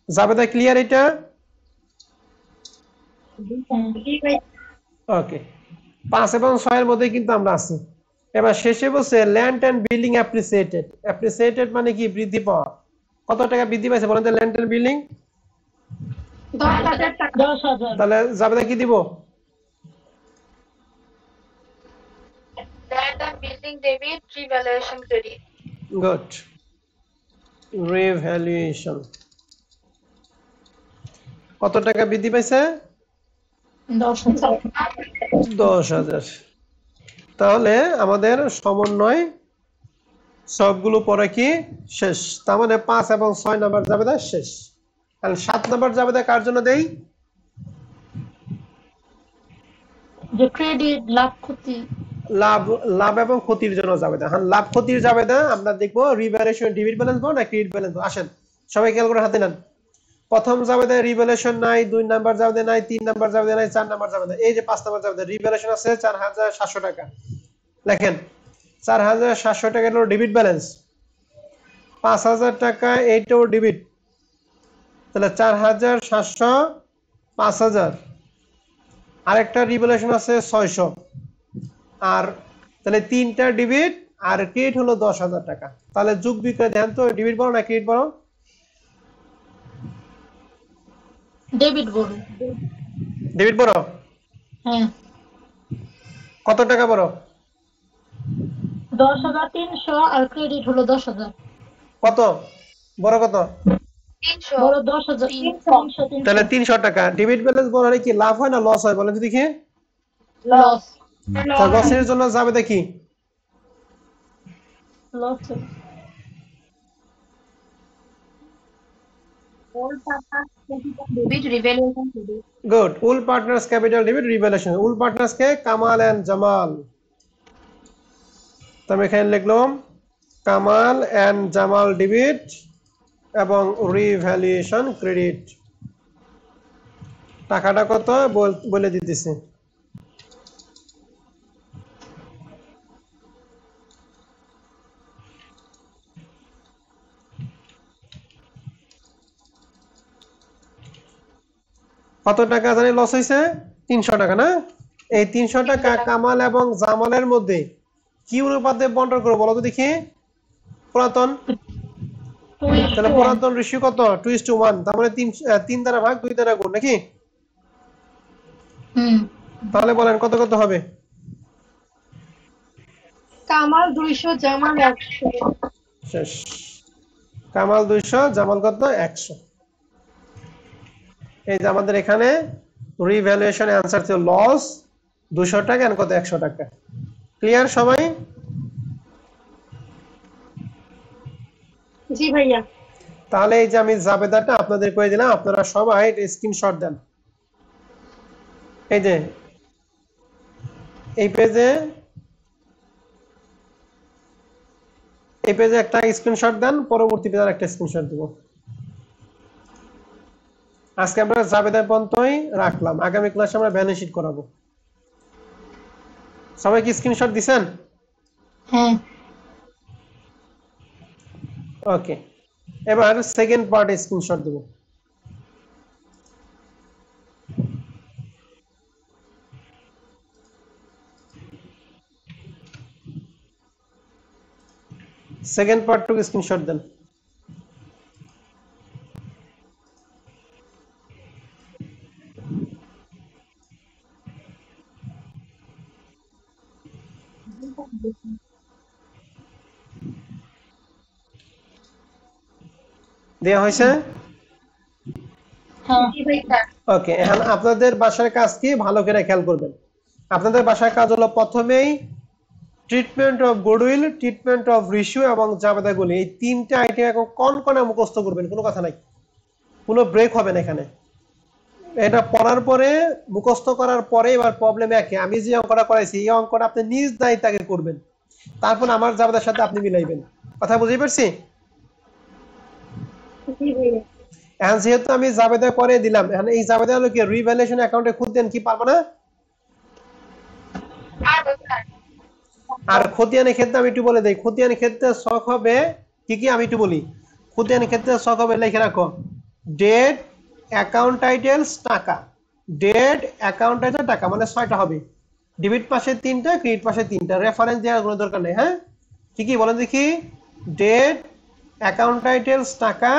জাবেদা ক্লিয়ার এটা? ওকে, 5 এবং 6 এর মধ্যে কিন্তু আমরা আছি। এবার শেষে বলছে land and building appreciated. Appreciated মানে কি? বৃদ্ধি পাওয়া। কত টাকা বৃদ্ধি পাইছে বলেন তো ল্যান্ড এন্ড বিল্ডিং? 10,000 টাকা। 10,000। তাহলে জাবেদা কি দিব? Land and building debit, revaluation credit. Good, revaluation. কত টাকা বৃদ্ধি পাইছে? 10,000। 10,000। তাহলে আমাদের সমন্বয় সবগুলো পরে কি শেষ? তার মানে 5 এবং 6 নাম্বার জাবেদা শেষ। তাহলে 7 নাম্বার জাবেদা কার জন্য দেই? যে ক্রেডিট, লাভ ক্ষতি। লাভ এবং ক্ষতির জন্য জাবেদা। হ্যাঁ, লাভ ক্ষতির জাবেদা আমরা দেখবো রিভ্যালুয়েশন ডেবিট ব্যালেন্স না ক্রেডিট ব্যালেন্স। আসেন সবাই খেয়াল করে হাতে নেন। প্রথম জাবেদায় রিভ্যালুয়েশন নাই, 2 নাম্বার জাবেদা নাই, 3 নাম্বার জাবেদা নাই, 4 নাম্বার জাবেদা। এই যে 5 নাম্বার জাবেদা রিভ্যালুয়েশন আছে 4,700 টাকা। লেখেন 4,700 টাকা হলো ডেবিট ব্যালেন্স, 5,000 টাকা এইটাও ডেবিট। তাহলে 4,700 5,000। আরেকটা রিভ্যালুয়েশন আছে 600। আর তাহলে তিনটা ডেবিট আর ক্রেডিট হলো 10,000 টাকা। তাহলে যোগ বিক্রয় দেন তো, ডেবিট বড় না ক্রেডিট বড়? ডেবিট বড়। ডেবিট বড়? হ্যাঁ। কত টাকা বড়? 10,300 আর ক্রেডিট হলো 10,000। কত বড়? কত? 300। বড় 10,000। 300। তাহলে 300 টাকা। ডেবিট ব্যালেন্স বড় হলে কি লাভ হয় না লস হয় বলেন তো দেখি? লস। তা লসের জন্য যাবে কি? All partners capital debit revaluation credit. Good. Old partners capital debit revaluation. Old partners কে? কামাল এন্ড জামাল। তো আমি এখানে লিখলাম কামাল এন্ড জামাল ডেবিট এবং রিভ্যালুয়েশন ক্রেডিট। টাকাটা কত বলে দিতেছি। কত টাকা জানি লস হয়েছে? 300 টাকা না? এই 300 টাকা কামাল এবং জামালের মধ্যে কি অনুপাতে বন্টন করবো বলো তো দেখি? পুরাতন। তাহলে পুরাতন রেশিও কত? 2:1। তার মানে 3 দ্বারা ভাগ 2 দ্বারা গুণ নাকি? তাহলে বলেন কত কত হবে? কামাল 200, জামাল 100। শেষ। কামাল 200, জামাল কত? 100। এই যে আমাদের এখানে রিভ্যালুয়েশন অ্যানসার ছিল লস 200 টাকা আর কত 100 টাকা। ক্লিয়ার সবাই? জি ভাইয়া। তাহলে এই যে আমি জাবেদাটা আপনাদের করে দিলাম, আপনারা সবাই এটা স্ক্রিনশট দেন। এই যে এই পেজে একটা স্ক্রিনশট দেন, পরবর্তী পেজে একটা স্ক্রিনশট দেব। আজকে আমরা জাবেদা পর্যন্তই রাখলাম, আগামী ক্লাসে আমরা ব্যালেন্স শিট করাবো। সবাই কি স্ক্রিনশট দিবেন? হ্যাঁ। ওকে, এবার সেকেন্ড পার্টে স্ক্রিনশট দেব। সেকেন্ড পার্টটুকু স্ক্রিনশট দেন। দেয়া হয়েছে? ওকে, এখন আপনাদের বাসার কাজ কি ভালো করে খেয়াল করবেন। আপনাদের বাসার কাজ হলো প্রথমেই treatment of goodwill, treatment of ratio এবং জাবেদাগুলি, এই তিনটা আইটেম এখন কনকনে মুখস্থ করবেন, কোনো কথা নাই, কোনো ব্রেক হবে না এখানে। এটা পড়ার পরে মুখস্থ করার পরে এবার প্রবলেম একই, আমি যে অঙ্কটা করাইছি এই অঙ্কটা আপনি নিজ দায়িত্বে আগে করবেন, তারপর আমার জাবেদার সাথে আপনি মিলাইবেন। কথা বুঝতে পারছি? এখন যেহেতু আমি জাবেদা করে দিলাম, এখন এই জাবেদা হলো কি রিভ্যালুয়েশন অ্যাকাউন্টে খুঁজতেন কি পারবো না? আর খতিয়ানের ক্ষেত্রে আমি একটু বলে দেই, খতিয়ানের ক্ষেত্রে শখ হবে কি কি আমি একটু বলি। খতিয়ানের ক্ষেত্রে শখ হবে, লিখে রাখো ডেট, অ্যাকাউন্ট টাইটেলস, টাকা। ডেট, অ্যাকাউন্ট টাইটেল, টাকা, মানে 6টা হবে। ডেবিট পাশে 3টা, ক্রেডিট পাশে 3টা, রেফারেন্স দেওয়ার কোনো দরকার নেই। হ্যাঁ, কি কি বলেন দেখি? ডেট, অ্যাকাউন্ট টাইটেলস, টাকা।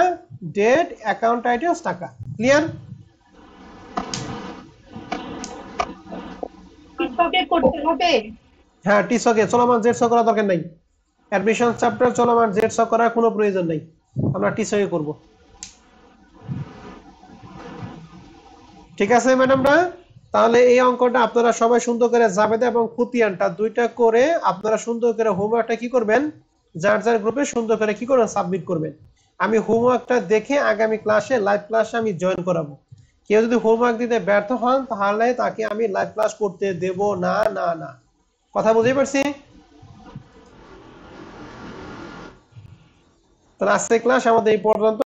ডেট, অ্যাকাউন্ট টাইটেলস, টাকা। ক্লিয়ার? করতে হবে। হ্যাঁ, টি ছকে চলমান জেড ছক করার দরকার নাই। অ্যাডমিশন চ্যাপ্টার চলমান জেড ছক করার কোনো প্রয়োজন নেই, আমরা টি ছকে করব। ঠিক আছে ম্যাডামরা? তাহলে এই অঙ্কটা আপনারা সবাই সুন্দর করে জাবেদা এবং খতিয়ানটা দুইটা করে আপনারা সুন্দর করে হোমওয়ার্কটা কি করবেন, যার যার গ্রুপে সুন্দর করে কি করবেন, সাবমিট করবেন। আমি হোমওয়ার্কটা দেখে আগামী ক্লাসে লাইভ ক্লাসে আমি জয়েন করাবো। কেউ যদি হোমওয়ার্ক দিতে ব্যর্থ হন তাহলে তাকে আমি লাইভ ক্লাস করতে দেব না। না না, কথা বুঝতে পারছি? তাহলে আজকে ক্লাস আমাদের এই পর্যন্ত।